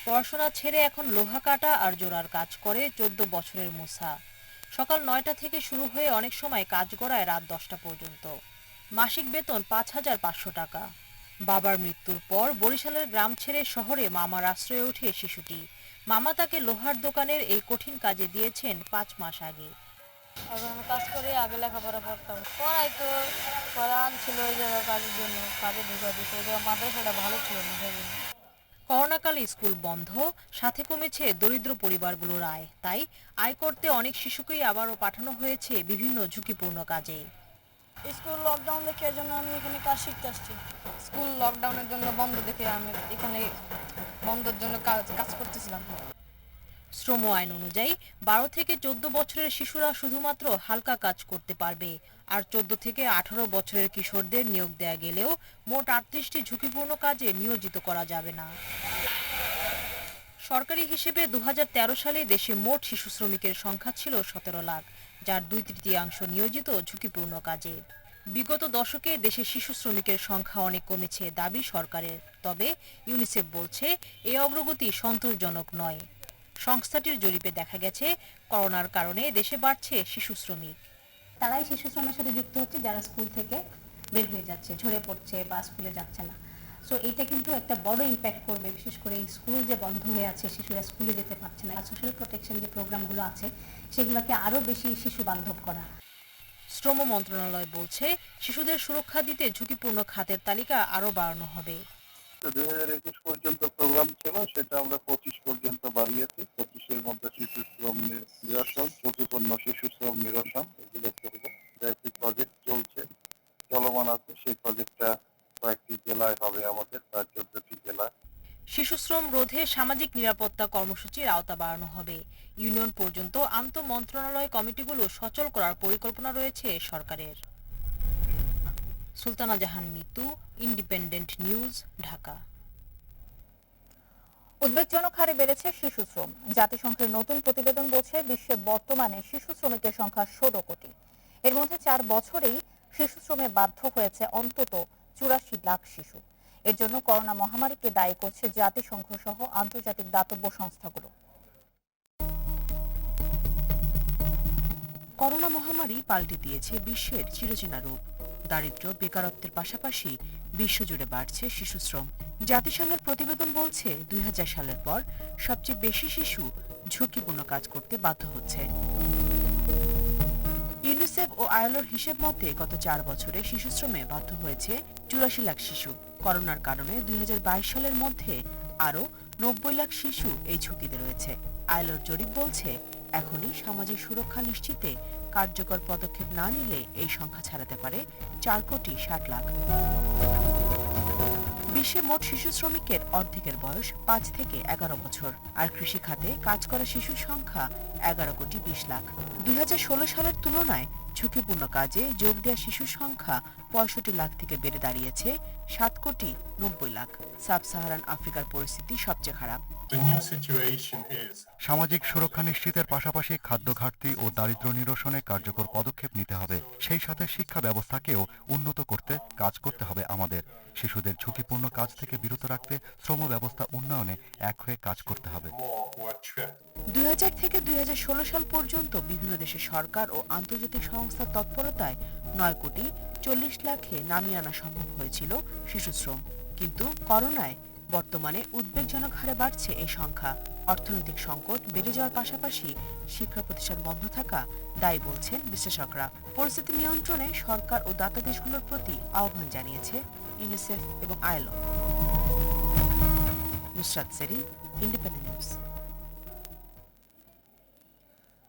পড়াশোনা ছেড়ে এখন লোহা কাটা আর জোড়ার কাজ করে 14 বছরের মুসা। সকাল 9টা থেকে শুরু হয়ে অনেক সময় কাজ গড়ায় রাত 10টা পর্যন্ত। মাসিক বেতন 5,500 টাকা। বাবার মৃত্যুর পর বরিশালের গ্রাম ছেড়ে শহরে মামার আশ্রয়ে ওঠে শিশুটি। মামা তাকে লোহার দোকানের এই কঠিন কাজে দিয়েছেন 5 মাস আগে। এখন কাজ করে আগে লেখাপড়া পড়তাম, পড়াই তো পড়া আনছিল ওই জায়গায় কাজের জন্য, কাজে ঢুকা দিত, ওই জায়গায় মাদ্রাসাটা ভালো ছিল না সেই জন্য। করোনাকালে স্কুল বন্ধ, সাথে কমেছে দরিদ্র পরিবারগুলোর আয়। তাই আয় করতে অনেক শিশুকেই আবারও পাঠানো হয়েছে বিভিন্ন ঝুঁকিপূর্ণ কাজে। স্কুল লকডাউন দেখে এই জন্য আমি এখানে কাজ শিখতে আসছি। স্কুল লকডাউনের জন্য বন্ধ দেখে আমি এখানে বন্ধের জন্য কাজ করতেছিলাম। শ্রম আইন অনুযায়ী 12 থেকে 14 বছরের শিশুরা শুধুমাত্র হালকা কাজ করতে পারবে, আর 14 থেকে 18 বছরের কিশোরদের নিয়োগ দেয়া গেলেও মোট 38টি ঝুঁকিপূর্ণ কাজে নিয়োজিত করা যাবে না। সরকারি হিসেবে 2013 সালে দেশে মোট শিশু শ্রমিকের সংখ্যা ছিল 17 লাখ, যার 2/3 নিয়োজিত ঝুঁকিপূর্ণ কাজে। বিগত দশকে দেশে শিশু শ্রমিকের সংখ্যা অনেক কমেছে দাবি সরকারের। তবে ইউনিসেফ বলছে এই অগ্রগতি সন্তোষজনক নয়। সংস্থাটির জরিপে দেখা গেছে করোনার কারণে দেশে বাড়ছে শিশু শ্রমিক। তারাই শিশু শ্রমের সাথে যুক্ত হচ্ছে যারা স্কুল থেকে বের হয়ে যাচ্ছে, ঝরে পড়ছে বা স্কুলে যাচ্ছে না। সো এটা কিন্তু একটা বড় ইম্প্যাক্ট করবে, বিশেষ করে স্কুল যে বন্ধ হয়ে আছে, শিশুরা স্কুলে যেতে পারছে না। সোশ্যাল প্রোটেকশন যে প্রোগ্রামগুলো আছে সেগুলোকে আরো বেশি শিশু বান্ধব করা। শ্রম মন্ত্রণালয় বলছে শিশুদের সুরক্ষা দিতে ঝুঁকিপূর্ণ খাতের তালিকা আরো বাড়ানো হবে। 2021 পর্যন্ত প্রোগ্রাম ছিল, সেটা আমরা 25 পর্যন্ত বাড়িয়েছি। 25-এর মধ্যে শিশু শ্রম নিরসন, ঝুঁকিপূর্ণ শিশু শ্রম নিরসন এগুলো করবো। একটি প্রজেক্ট চলছে, চলমান আছে। সেই প্রজেক্টটা কয়েকটি জেলায় হবে, আমাদের প্রায় 14টি জেলায়। শিশু শ্রম রোধে সামাজিক নিরাপত্তা কর্মসূচির আওতা বাড়ানো হবে। ইউনিয়ন পর্যন্ত আন্তঃ মন্ত্রণালয় কমিটিগুলো সচল করার পরিকল্পনা রয়েছে সরকারের। সুলতানা জাহান মিতু, ইন্ডিপেন্ডেন্ট নিউজ, ঢাকা। উদ্বেগজনক হারে বেড়েছে শিশু শ্রম। জাতিসংঘের নতুন প্রতিবেদন বলছে বিশ্বে বর্তমানে শিশু শ্রমিকের সংখ্যা 16 কোটি। এর মধ্যে 4 বছরেই শিশু শ্রমে বাধ্য হয়েছে অন্তত 84 লাখ শিশু। এর জন্য করোনা মহামারীকে দায়ী করছে জাতিসংঘ সহ আন্তর্জাতিক দাতব্য সংস্থাগুলো। করোনা মহামারী পাল্টে দিয়েছে বিশ্বের চিরচেনা রূপ। দারিদ্র্য, বেকারত্বের পাশাপাশি বিশ্বজুড়ে বাড়ছে শিশু শ্রম। জাতিসংঘের প্রতিবেদন বলছে 2000 সালের পর সবচেয়ে বেশি শিশু ঝুঁকিপূর্ণ কাজ করতে বাধ্য হচ্ছে। ইউনিসেফ ও আইএলওর হিসেব মতে গত 4 বছরে শিশু শ্রমে বাধ্য হয়েছে 84 লাখ শিশু। করোনার কারণে 2022 সালের মধ্যে আরও 90 লাখ শিশু এই ঝুঁকিতে রয়েছে। আইএলওর জরিপ বলছে এখনই সামাজিক সুরক্ষা নিশ্চিতে কার্যকর পদক্ষেপ না নিলে এই সংখ্যা ছাড়াতে পারে 4,60 লাখ। বিশ্বে মোট শিশু শ্রমিকের অর্ধেকের বয়স 5 থেকে 11 বছর, আর কৃষি খাতে কাজ করা শিশুর সংখ্যা 11,20 লাখ। 2016 সালের তুলনায় ঝুঁকিপূর্ণ কাজে যোগ দেওয়া শিশুর সংখ্যা 65 লাখ থেকে বেড়ে দাঁড়িয়েছে 7,90 লাখ। সাব সাহারান আফ্রিকার পরিস্থিতি সবচেয়ে খারাপ। সামাজিক সুরক্ষা নিশ্চিতের পাশাপাশি খাদ্য ঘাটতি ও দারিদ্র্য নিরসনে কার্যকর পদক্ষেপ নিতে হবে। সেই সাথে শিক্ষা ব্যবস্থাকেও উন্নত করতে কাজ করতে হবে আমাদের। শিশুদের ঝুঁকিপূর্ণ কাজ থেকে বিরত রাখতে শ্রম ব্যবস্থা উন্নয়নে এক হয়ে কাজ করতে হবে। 2000 থেকে 2016 সাল পর্যন্ত বিভিন্ন দেশের সরকার ও আন্তর্জাতিক সংস্থার তৎপরতায় 9,40 লাখে নামিয়ে আনা সম্ভব হয়েছিল শিশু শ্রম। কিন্তু করোনায় বর্তমানে উদ্বেগজনক হারে বাড়ছে এই সংখ্যা। অর্থনৈতিক সংকট বেড়ে যাওয়ার পাশাপাশি শিক্ষা প্রতিষ্ঠান বন্ধ থাকা দায়ী বলছেন বিশ্লেষকরা। পরিস্থিতি নিয়ন্ত্রণে সরকার ও দাতা দেশগুলোর প্রতি আহ্বান জানিয়েছে ইউনিসেফ এবং ILO. Nusrat Serin, Independent News.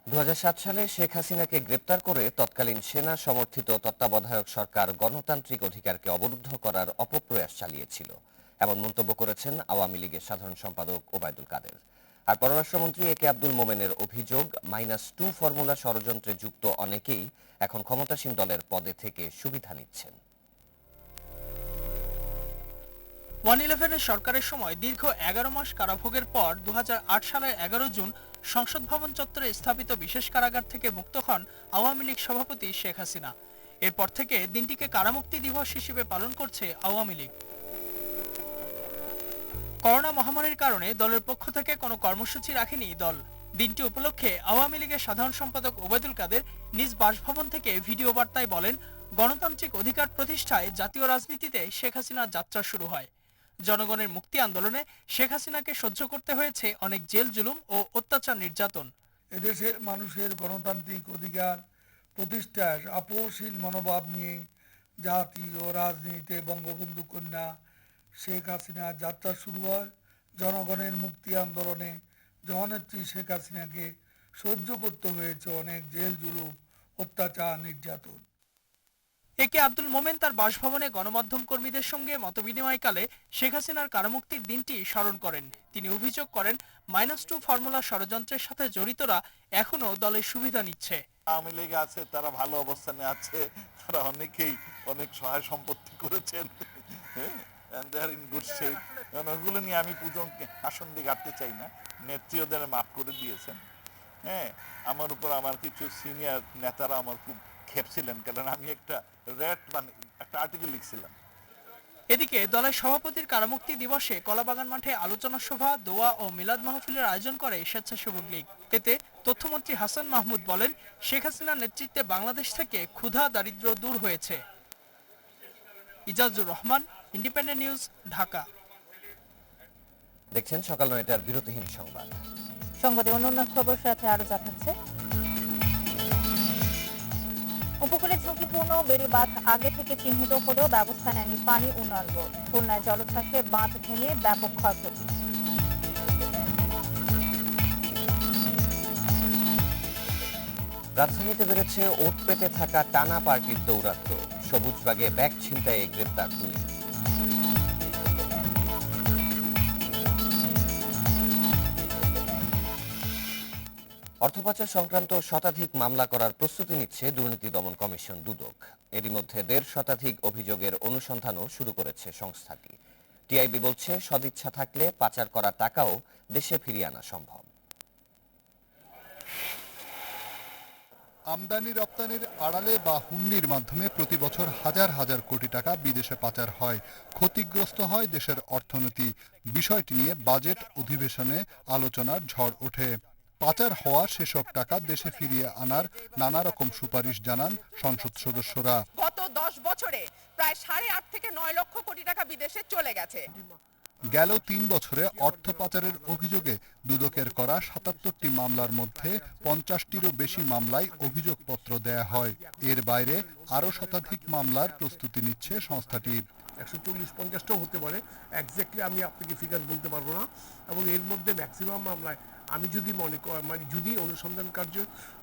2007 সালে শেখ হাসিনাকে গ্রেপ্তার করে তৎকালীন সেনা সমর্থিত তত্ত্বাবধায়ক সরকার গণতান্ত্রিক অধিকারকে অবরুদ্ধ করার অপপ্রয়াস চালিয়েছিল, এমন মন্তব্য করেছেন আওয়ামী লীগের সাধারণ সম্পাদক ওবায়দুল কাদের। আর পররাষ্ট্রমন্ত্রী এ কে আব্দুল মোমেনের অভিযোগ, -2 ফর্মুলা ষড়যন্ত্রে যুক্ত অনেকেই এখন ক্ষমতাসীন দলের পদে থেকে সুবিধা নিচ্ছেন। 111-এর সরকারের সময় দীর্ঘ 11 মাস কারাভোগের পর 2008 সালের 11 জুন সংসদ ভবন চত্বরে স্থাপিত বিশেষ কারাগার থেকে মুক্ত হন আওয়ামী লীগ সভাপতি শেখ হাসিনা। এরপর থেকে দিনটিকে কারামুক্তি দিবস হিসেবে পালন করছে আওয়ামী লীগ। করোনা মহামারীর কারণে দলের পক্ষ থেকে কোনো কর্মসূচি রাখেনি দল। দিনটি উপলক্ষে আওয়ামী লীগের সাধারণ সম্পাদক ওবায়দুল কাদের নিজ বাসভবন থেকে ভিডিও বার্তায় বলেন, গণতান্ত্রিক অধিকার প্রতিষ্ঠায় জাতীয় রাজনীতিতে শেখ হাসিনার যাত্রা শুরু হয়। জনগণের মুক্তি আন্দোলনে শেখ হাসিনাকে সহ্য করতে হয়েছে অনেক জেল জুলুম ও অত্যাচার নির্যাতন। এদেশের মানুষের গণতান্ত্রিক অধিকার প্রতিষ্ঠায় আপোষহীন মনোভাব নিয়ে জাতি ও রাজনীতিতে বঙ্গবন্ধু কন্যা শেখ হাসিনার যাত্রা শুরু হয়। জনগণের মুক্তি আন্দোলনে জননেত্রী শেখ হাসিনাকে সহ্য করতে হয়েছে অনেক জেল জুলুম, অত্যাচার, নির্যাতন। একে আব্দুল মোমেন তার বাসভবনে গণমাধ্যম কর্মীদের সঙ্গে মতবিনিময়কালে শেখ হাসিনার কারামুক্তির দিনটি স্মরণ করেন। তিনি অভিযোগ করেন, -2 ফর্মুলা ষড়যন্ত্রের সাথে জড়িতরা এখনো দলের সুবিধা নিচ্ছে। আওয়ামী লীগ আছে, তারা ভালো অবস্থানে আছে, তারা অনেকেই অনেক সহায় সম্পত্তি করেছেন, ওগুলো নিয়ে আমি পুজোকে আসন দিয়ে গাঁটতে চাই না। নেত্রী ওদের মাফ করে দিয়েছেন। হ্যাঁ, আমার উপর আমার কিছু সিনিয়র নেতারা আমার খুব খেপছিলেন, কারণ আমি একটা আর্টিকেল লিখছিলাম। এদিকে দলের সভাপতির কারামুক্তি দিবসে কলাবাগান মাঠে আলোচনা সভা, দোয়া ও মিলাদ মাহফিলের আয়োজন করে স্বেচ্ছাসেবক লীগ। এতে তথ্যমন্ত্রী হাসান মাহমুদ বলেন, শেখ হাসিনার নেতৃত্বে বাংলাদেশ থেকে ক্ষুধা দারিদ্র্য দূর হয়েছে। Ijazur Rahman, independent news, Dhaka. দেখছেন সকাল 9টার বিরতিহীন সংবাদ। সংবাদে অন্যান্য খবর সাথে আরো জানাচ্ছে, উপকূলে ঝুঁকিপূর্ণ বেড়িবাঁধ আগে থেকে চিহ্নিত হলেও ব্যবস্থা নেয়নি পানি উন্নয়ন বোর্ড। খুলনায় জলোচ্ছ্বাসে বাঁধ ভেঙে ব্যাপক ক্ষয়ক্ষতি। রাজধানীতে বেড়েছে ওট পেতে থাকা টানা পার্টির দৌরাত্ম্য। সবুজবাগে ব্যাগ ছিনতাইয়ে গ্রেপ্তার 2। অর্থপাচার সংক্রান্ত শতাধিক মামলা করার প্রস্তুতি নিচ্ছে দুর্নীতি দমন কমিশন দুদক। এরই মধ্যে 1.5 শতাধিক অভিযোগের অনুসন্ধানও শুরু করেছে সংস্থাটি। টিআইবি বলছে, সদিচ্ছা থাকলে পাচার করা টাকাও দেশে ফিরিয়ে আনা সম্ভব। আমদানি রপ্তানির আড়ালে বা হুন্ডির মাধ্যমে প্রতি বছর হাজার হাজার কোটি টাকা বিদেশে পাচার হয়। ক্ষতিগ্রস্ত হয় দেশের অর্থনীতি। বিষয়টি নিয়ে বাজেট অধিবেশনে আলোচনার ঝড় ওঠে। পাচার হওয়া সেসব টাকা দেশে ফিরিয়ে আনার নানা রকম সুপারিশ জানান সংসদ সদস্যরা। গত 10 বছরে প্রায় 8.5 থেকে 9 লক্ষ কোটি টাকা বিদেশে চলে গেছে। গেল 3 বছরে অর্থ পাচারের অভিযোগে দুদকের করা 77টি মামলার মধ্যে 50টিরও বেশি মামলায় অভিযোগপত্র দেয়া হয়। এর বাইরে আরও শতাধিক মামলার প্রস্তুতি নিচ্ছে সংস্থাটি। 140-50টাও হতে পারে, এক্স্যাক্টলি আমি আপনাকে ফিগার বলতে পারবো না। এবং এর মধ্যে ম্যাক্সিমাম মামলায় আমি যদি যদি অনুসন্ধান কার্য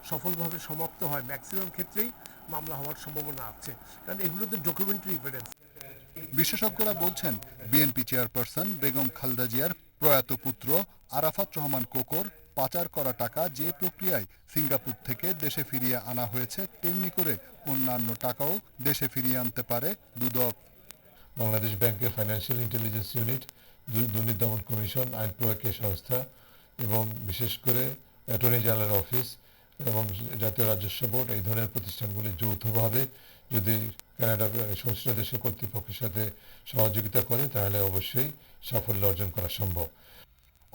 সফলভাবে সমাপ্ত হয়, ম্যাক্সিমাম ক্ষেত্রেই মামলা হওয়ার সম্ভাবনা আছে, কারণ এগুলো তো ডকুমেন্টারি এভিডেন্স। বিশেষজ্ঞরা বলছেন, বিএনপি চেয়ারপারসন বেগম খালেদা জিয়ার প্রয়াত পুত্র আরাফাত রহমান কোকর পাচার করা টাকা যে প্রক্রিয়ায় সিঙ্গাপুর থেকে দেশে ফিরিয়ে আনা হয়েছে, তেমনি করে অন্যান্য টাকাও দেশে ফিরিয়ে আনতে পারে দুদক। বাংলাদেশ ব্যাংকের ফাইন্যান্সিয়াল ইন্টেলিজেন্স ইউনিট, দুর্নীতি দমন কমিশন, আইন প্রয়োগের সংস্থা এবং বিশেষ করে অ্যাটর্নি জেনারেল অফিস এবং জাতীয় রাজস্ব বোর্ড, এই ধরনের প্রতিষ্ঠানগুলি যৌথভাবে যদি কানাডা সংশ্লিষ্ট দেশের কর্তৃপক্ষের সাথে সহযোগিতা করে, তাহলে অবশ্যই সাফল্য অর্জন করা সম্ভব।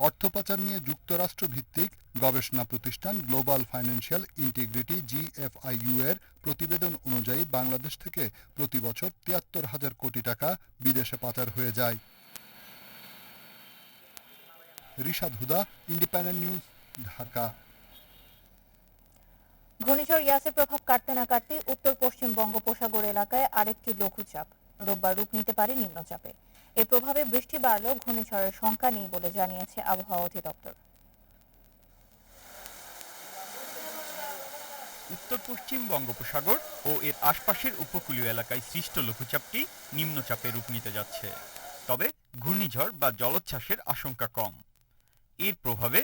অর্থ পাচার নিয়ে যুক্তরাষ্ট্র ভিত্তিক গবেষণা প্রতিষ্ঠান গ্লোবাল ফাইন্যান্সিয়াল ইন্টিগ্রিটি GFIU এর প্রতিবেদন অনুযায়ী বাংলাদেশ থেকে প্রতি বছর 73,000 কোটি টাকা বিদেশে পাচার হয়ে যায়। রিশাদ হুদা, ইন্ডিপেন্ডেন্ট নিউজ, ঢাকা। ঘূর্ণিঝড় ইয়াসের প্রভাব কাটতে না কাটতে উত্তর পশ্চিম বঙ্গোপসাগর এলাকায় আরেকটি লঘুচাপ রোববার রূপ নিতে পারে নিম্নচাপে। এর প্রভাবে বৃষ্টি বাড়লেও ঘূর্ণিঝড়ের শঙ্কা নেই বলে জানিয়েছে আবহাওয়া অধিদপ্তর। উত্তর পশ্চিম বঙ্গোপসাগর ও এর আশপাশের উপকূলীয় এলাকায় সৃষ্ট লঘুচাপটি নিম্নচাপে রূপ নিতে যাচ্ছে। তবে ঘূর্ণিঝড় বা জলোচ্ছ্বাসের আশঙ্কা কম। এর প্রভাবে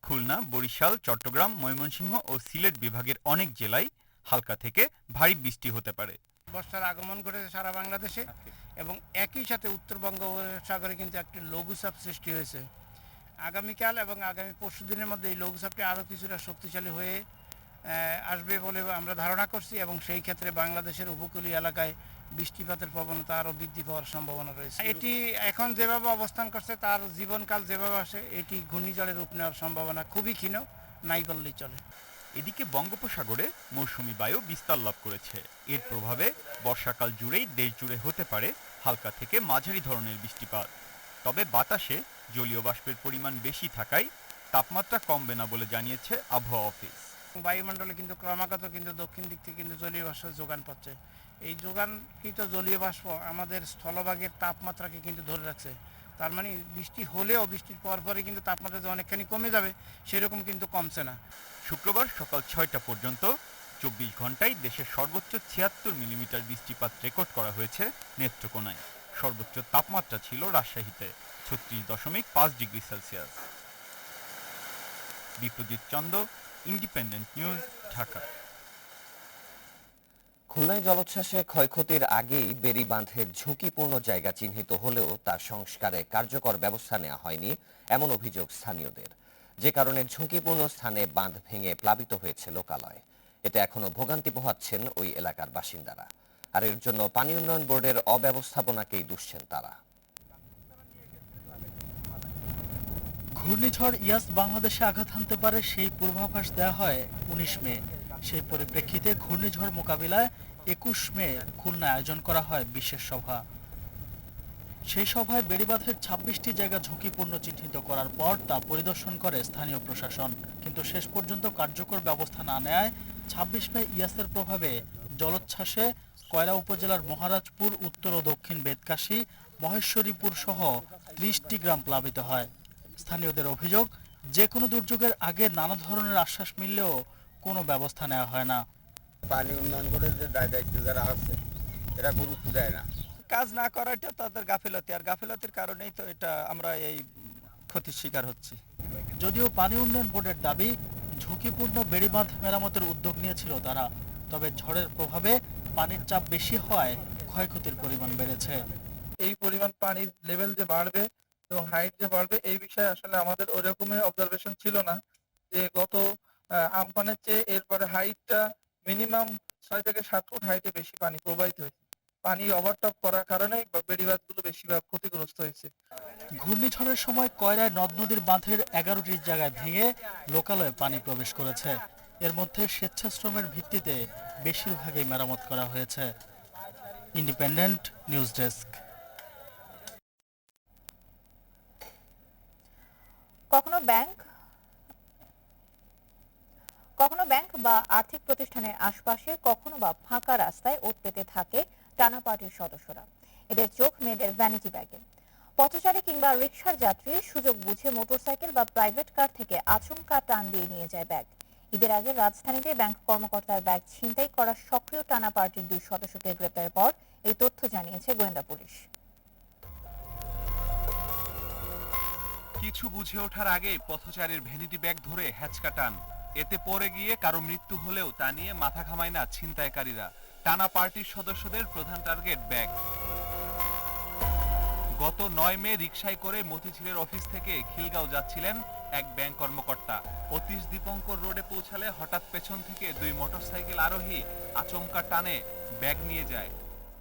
খুলনা, বরিশাল, চট্টগ্রাম, ময়মনসিংহ ও সিলেট বিভাগের অনেক জেলায় হালকা থেকে ভারী বৃষ্টি হতে পারে। বর্ষার আগমন ঘটেছে সারা বাংলাদেশে। এবং একই সাথে উত্তর বঙ্গোপসাগরে কিন্তু একটি লঘুচাপ সৃষ্টি হয়েছে। আগামীকাল এবং আগামী পরশুদিনের মধ্যে এই লঘুচাপটি আরও কিছুটা শক্তিশালী হয়ে আসবে বলে আমরা ধারণা করছি এবং সেই ক্ষেত্রে বাংলাদেশের উপকূলীয় এলাকায় বৃষ্টিপাতের প্রবণতা আরও বৃদ্ধি পাওয়ার সম্ভাবনা রয়েছে। এটি এখন যেভাবে অবস্থান করছে তার জীবনকাল যেভাবে আসে এটি ঘূর্ণিঝড়ের রূপ নেওয়ার সম্ভাবনা খুবই ক্ষীণ, নাই বললেই চলে। এদিকে বঙ্গোপসাগরে মৌসুমী বায়ু বিস্তার লাভ করেছে। এর প্রভাবে বর্ষাকাল জুড়েই দেশ জুড়ে হতে পারে হালকা থেকে মাঝারি ধরনের বৃষ্টিপাত। তবে বাতাসে জলীয় বাষ্পের পরিমাণ বেশি থাকায় তাপমাত্রা কমবে না বলে জানিয়েছে আবহাওয়া অফিস। বায়ুমণ্ডলে কিন্তু ক্রমাগত কিন্তু দক্ষিণ দিক থেকে কিন্তু জলীয় বাষ্পের যোগান পাচ্ছে। এই যোগানকৃত জলীয় বাষ্প আমাদের স্থলভাগের তাপমাত্রাকে কিন্তু ধরে রাখছে। তার মানে বৃষ্টি হলেও বৃষ্টির পরপরই কিন্তু তাপমাত্রা যে অনেকখানি কমে যাবে সেরকম কিন্তু কমছে না। শুক্রবার সকাল 6টা পর্যন্ত 24 ঘন্টায় দেশের সর্বোচ্চ 76 মিলিমিটার বৃষ্টিপাত রেকর্ড করা হয়েছে নেত্রকোনায়। সর্বোচ্চ তাপমাত্রা ছিল রাজশাহীতে 36.5 degree Celsius. Biprajit Chanda, independent news, Dhaka. খুলনায় জলোচ্ছ্বাসে ক্ষয়ক্ষতির আগেই বেড়ি বাঁধের ঝুঁকিপূর্ণ জায়গা চিহ্নিত হলেও তার সংস্কারে কার্যকর ব্যবস্থা নেওয়া হয়নি এমন অভিযোগ স্থানীয়দের, যে কারণে ঝুঁকিপূর্ণ স্থানে বাঁধ ভেঙে প্লাবিত হয়েছে লোকালয়। এতে এখনো ভোগান্তি পোহাচ্ছেন ওই এলাকার বাসিন্দারা, আর এর জন্য পানি উন্নয়ন বোর্ডের অব্যবস্থাপনাকেই দুষছেন তারা। ঘূর্ণিঝড় ইয়াস বাংলাদেশে আঘাত হানতে পারে সেই পূর্বাভাস দেওয়া হয় 19 মে। সেই পরিপ্রেক্ষিতে ঘূর্ণিঝড় মোকাবিলায় 21 মে খুলনায় আয়োজন করা হয় বিশেষ সভা। সেই সভায় বেড়িবাঁধের 26টি জায়গা ঝুঁকিপূর্ণ চিহ্নিত করার পর তা পরিদর্শন করে স্থানীয় প্রশাসন। কিন্তু শেষ পর্যন্ত কার্যকর ব্যবস্থা না নেয় 26 মে ইয়াসের প্রভাবে জলোচ্ছ্বাসে কয়রা উপজেলার মহারাজপুর, উত্তর ও দক্ষিণ বেদকাশী, মহেশ্বরীপুর সহ 30টি গ্রাম প্লাবিত হয়। স্থানীয়দের অভিযোগ, যে কোনো দুর্যোগের আগে নানা ধরনের আশ্বাস মিললেও কোনো ব্যবস্থা নেওয়া হয় না। পানি উন্নয়ন করে যে দায়িত্ব যারা আছে এরা গুরুত্ব দেয় না। কাজ না করাটা তাদের গাফিলতি, আর গাফিলতির কারণেই তো এটা আমরা এই ক্ষতির শিকার হচ্ছি। যদিও পানি উন্নয়ন বোর্ডের দাবি ঝুঁকিপূর্ণ বেড়িবাঁধ মেরামতের উদ্যোগ নিয়েছিল তারা, তবে ঝড়ের প্রভাবে পানির চাপ বেশি হওয়ায় ক্ষয়ক্ষতির পরিমাণ বেড়েছে। এই পরিমাণ পানির লেভেল যে বাড়বে এবং হাইট যে বাড়বে এই বিষয়ে আসলে আমাদের ওই রকমের অবজারভেশন ছিল না, যে গত আমপানের চেয়ে এরপরে হাইটটা মিনিমাম 6 থেকে 7 ফুট হাইটে বেশি পানি প্রবাহিত হয়েছে। পানি ওভারটপ করার কারণে বেড়িবাঁধগুলো বেশিরভাগ ক্ষতিগ্রস্ত হয়েছে। ঘূর্ণিঝড়ের সময় কয়রায় নদ নদীর বাঁধের 11টি জায়গায় ভেঙে লোকালয়ে পানি প্রবেশ করেছে। এর মধ্যে স্বেচ্ছাশ্রমের ভিত্তিতে বেশিরভাগই মেরামত করা হয়েছে। Independent news desk. কখনো ব্যাংক বা আর্থিক প্রতিষ্ঠানের আশপাশে, কখনো বা ফাঁকা রাস্তায় ওত পেতে থাকে টানা পার্টির সদস্যরা। এদের চোখ মেয়েদের ভ্যানিটি ব্যাগে। পথচারী কিংবা রিকশার যাত্রী সুযোগ বুঝে মোটরসাইকেল বা প্রাইভেট কার থেকে আচমকা টান দিয়ে নিয়ে যায় ব্যাগ। ঈদের আগে রাজধানীতে ব্যাংক কর্মকর্তার ব্যাগ ছিনতাই করা সক্রিয় টানা পার্টির 2 সদস্যকে গ্রেপ্তারের পর এই তথ্য জানিয়েছে গোয়েন্দা পুলিশ। কিছু বুঝে ওঠার আগে পথচারীর ভ্যানিটি ব্যাগ ধরে হ্যাচকা টান। এতে পড়ে গিয়ে কারো মৃত্যু হলেও তা নিয়ে মাথা ঘামায় না ছিনতাইকারীরা। টানা পার্টির সদস্যদের প্রধান টার্গেট ব্যাগ। গত 9 মে রিকশায় করে মতিঝিলের অফিস থেকে খিলগাঁও যাচ্ছিলেন এক ব্যাংক কর্মকর্তা। অতীশ দীপঙ্কর রোডে পৌঁছালে হঠাৎ পেছন থেকে 2 মোটরসাইকেল আরোহী আচমকা টানে ব্যাগ নিয়ে যায়।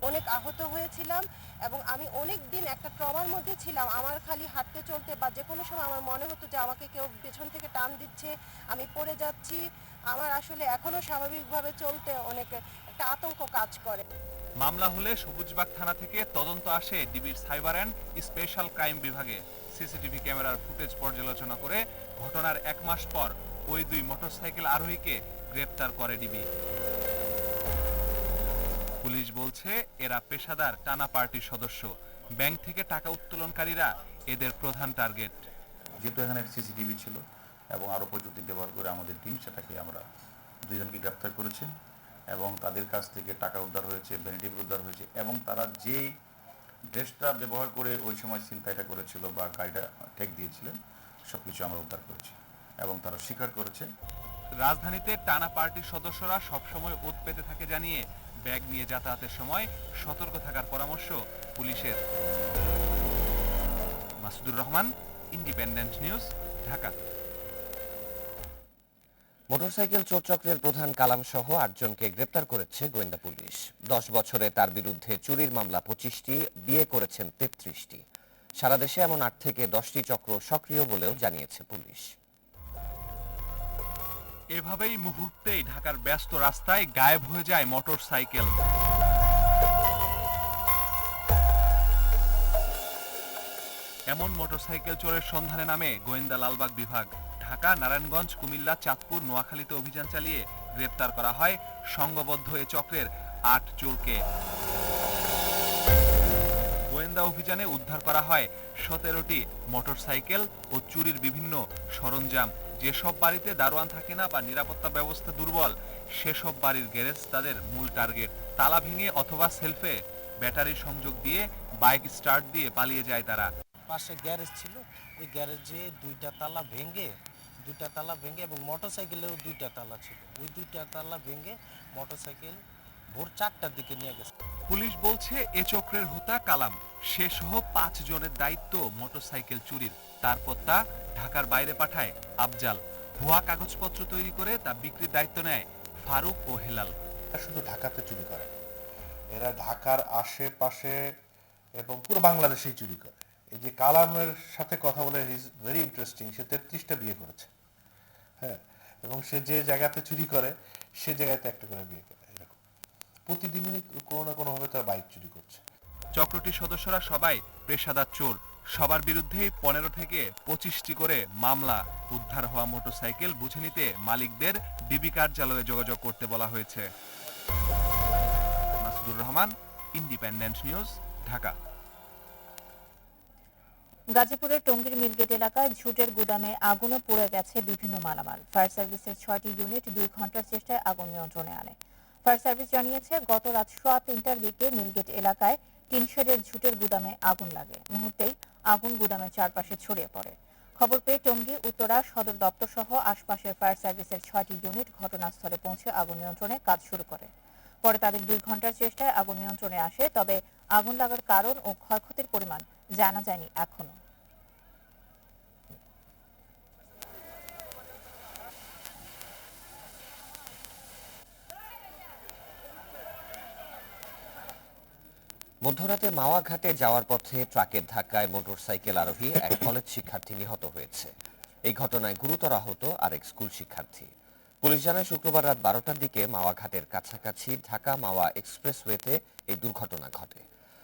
অনেক আহত হয়েছিলাম এবং আমি অনেক দিন একটা ট্রমার মধ্যে ছিলাম। আমার খালি হাঁটতে চলতে বা যে কোনো সময় আমার মনে হতো যে আমাকে কেউ পেছন থেকে টান দিচ্ছে, আমি পড়ে যাচ্ছি। আমার আসলে এখনো স্বাভাবিকভাবে চলতে অনেক একটা আতঙ্ক কাজ করে। মামলা হলে সবুজবাগ থানা থেকে তদন্ত আসে ডিবির সাইবার অ্যান্ড স্পেশাল ক্রাইম বিভাগে। সিসিটিভি ক্যামেরার ফুটেজ পর্যালোচনা করে ঘটনার 1 মাস পর ওই 2 মোটরসাইকেল আরোহীকে গ্রেপ্তার করে ডিবি। পুলিশ বলছে এরা পেশাদার টানা পার্টির সদস্য। ব্যাংক থেকে টাকা উত্তোলনকারীরা এদের প্রধান টার্গেট। যেহেতু এখানে সিসিটিভি ছিল এবং আরও প্রযুক্তি ব্যবহার করে আমাদের টিম সেটাকে আমরা 2 জনকে গ্রেপ্তার করেছি এবং তাদের কাছ থেকে টাকা উদ্ধার হয়েছে, ভ্যানিটি উদ্ধার হয়েছে এবং তারা যে ড্রেসটা ব্যবহার করে ওই সময় ছিনতাইটা করেছিল বা গাড়িটা ঠেক দিয়েছিলেন সবকিছু আমরা উদ্ধার করেছি এবং তারা স্বীকার করেছে। রাজধানীতে টানা পার্টির সদস্যরা সবসময় ওত পেতে থাকে জানিয়ে ব্যাগ নিয়ে যাতায়াতের সময় সতর্ক থাকার পরামর্শ পুলিশের। Masudur Rahman, independent news, Dhaka. Motorcycle চোর চক্রের প্রধান কালাম সহ ৮ জনকে গ্রেপ্তার করেছে গোয়েন্দা পুলিশ। 10 বছরে তার বিরুদ্ধে চুরির মামলা 25টি, বিয়ে করেছেন 33টি। সারা দেশে এমন 8 থেকে 10টি চক্র সক্রিয় বলেও জানিয়েছে পুলিশ। এভাবেই মুহূর্তেই ঢাকার ব্যস্ত রাস্তায় গায়েব হয়ে যায় মোটরসাইকেল। এমন মোটরসাইকেল চোরের সন্ধানে নামে গোয়েন্দা লালবাগ বিভাগ। ঢাকা, নারায়ণগঞ্জ, কুমিল্লা, চাঁদপুর, নোয়াখালীতে অভিযান চালিয়ে গ্রেপ্তার করা হয় সংঘবদ্ধ এ চক্রের 8 চোরকে। গোয়েন্দা অভিযানে উদ্ধার করা হয় 17টি মোটরসাইকেল ও চুরির বিভিন্ন সরঞ্জাম। যেসব বাড়িতে দারোয়ান থাকে না বা নিরাপত্তা ব্যবস্থা দুর্বল, সেসব বাড়ির গ্যারেজ তাদের মূল টার্গেট। তালা ভেঙে অথবা সেলফে ব্যাটারি সংযোগ দিয়ে বাইক স্টার্ট দিয়ে পালিয়ে যায় তারা। পাশে গ্যারেজ ছিল, ওই গ্যারেজে দুইটা তালা ভেঙে এবং মোটরসাইকেলেও 2টা তালা ছিল, ওই 2টা তালা ভেঙে মোটরসাইকেল ভোর 4টার দিকে নিয়ে গেছে। পুলিশ বলছে এ চক্রের হোতা কালাম, সে সহ 5 জনের দায়িত্ব মোটরসাইকেল চুরির। তারপর তা ঢাকার বাইরে পাঠায় আফজাল। ভুয়া কাগজপত্র তৈরি করে তা বিক্রির দায়িত্ব নেয় ফারুক ও হেলাল। শুধু ঢাকাতে চুরি করে, এরা ঢাকার আশেপাশে এবং পুরো বাংলাদেশেই চুরি করে। এই যে কালামের সাথে কথা বলে ইজ ভেরি ইন্টারেস্টিং, সে 33টা বিয়ে করেছে। হ্যাঁ, এবং সে যে জায়গাতে চুরি করে সে জায়গাতে একটা করে বিয়ে করে। এরকম প্রতিদিনই কোনো না কোনোভাবে তার বাইক চুরি করছে। চক্রটির সদস্যরা সবাই পেশাদার চোর। সবার বিরুদ্ধেই 15 থেকে 25টি করে মামলা। উদ্ধার হওয়া মোটরসাইকেল বুঝে নিতে মালিকদের ডিবি কার্যালয়ে যোগাযোগ করতে বলা হয়েছে। Masudur Rahman, independent news, Dhaka. গাজীপুরের টঙ্গীর মিলগেট এলাকায় ঝুটের গুদামে আগুনে পুড়ে গেছে বিভিন্ন মালামাল। ফায়ার সার্ভিসের 6টি ইউনিট 2 ঘন্টার চেষ্টায় আগুন নিয়ন্ত্রণে আনে। ফায়ার সার্ভিস জানিয়েছে, গত রাত 3:15টার দিকে মিলগেট এলাকায় টিনশেডের ঝুটের গুদামে আগুন লাগে। মুহূর্তেই আগুন গুদামের চারপাশে ছড়িয়ে পড়ে। খবর পেয়ে টঙ্গী উত্তরা সদর দপ্তর সহ আশপাশের ফায়ার সার্ভিসের 6টি ইউনিট ঘটনাস্থলে পৌঁছে আগুন নিয়ন্ত্রণে কাজ শুরু করে। পরে তাদের 2 ঘন্টার চেষ্টায় আগুন নিয়ন্ত্রণে আসে, তবে আগুন লাগার কারণ ও ক্ষয়ক্ষতির পরিমাণ জানা যায়নি এখনো। মধ্যরাতে মাওয়া ঘাটে যাওয়ার পথে ট্রাকের ধাক্কায় মোটরসাইকেল আরোহী এক কলেজ শিক্ষার্থী নিহত হয়েছে। এই ঘটনায় গুরুতর আহত আরেক স্কুল শিক্ষার্থী। পুলিশ জানায়, শুক্রবার রাত 12টার দিকে মাওয়া ঘাটের কাছাকাছি ঢাকা মাওয়া এক্সপ্রেসওয়েতে এই দুর্ঘটনা ঘটে।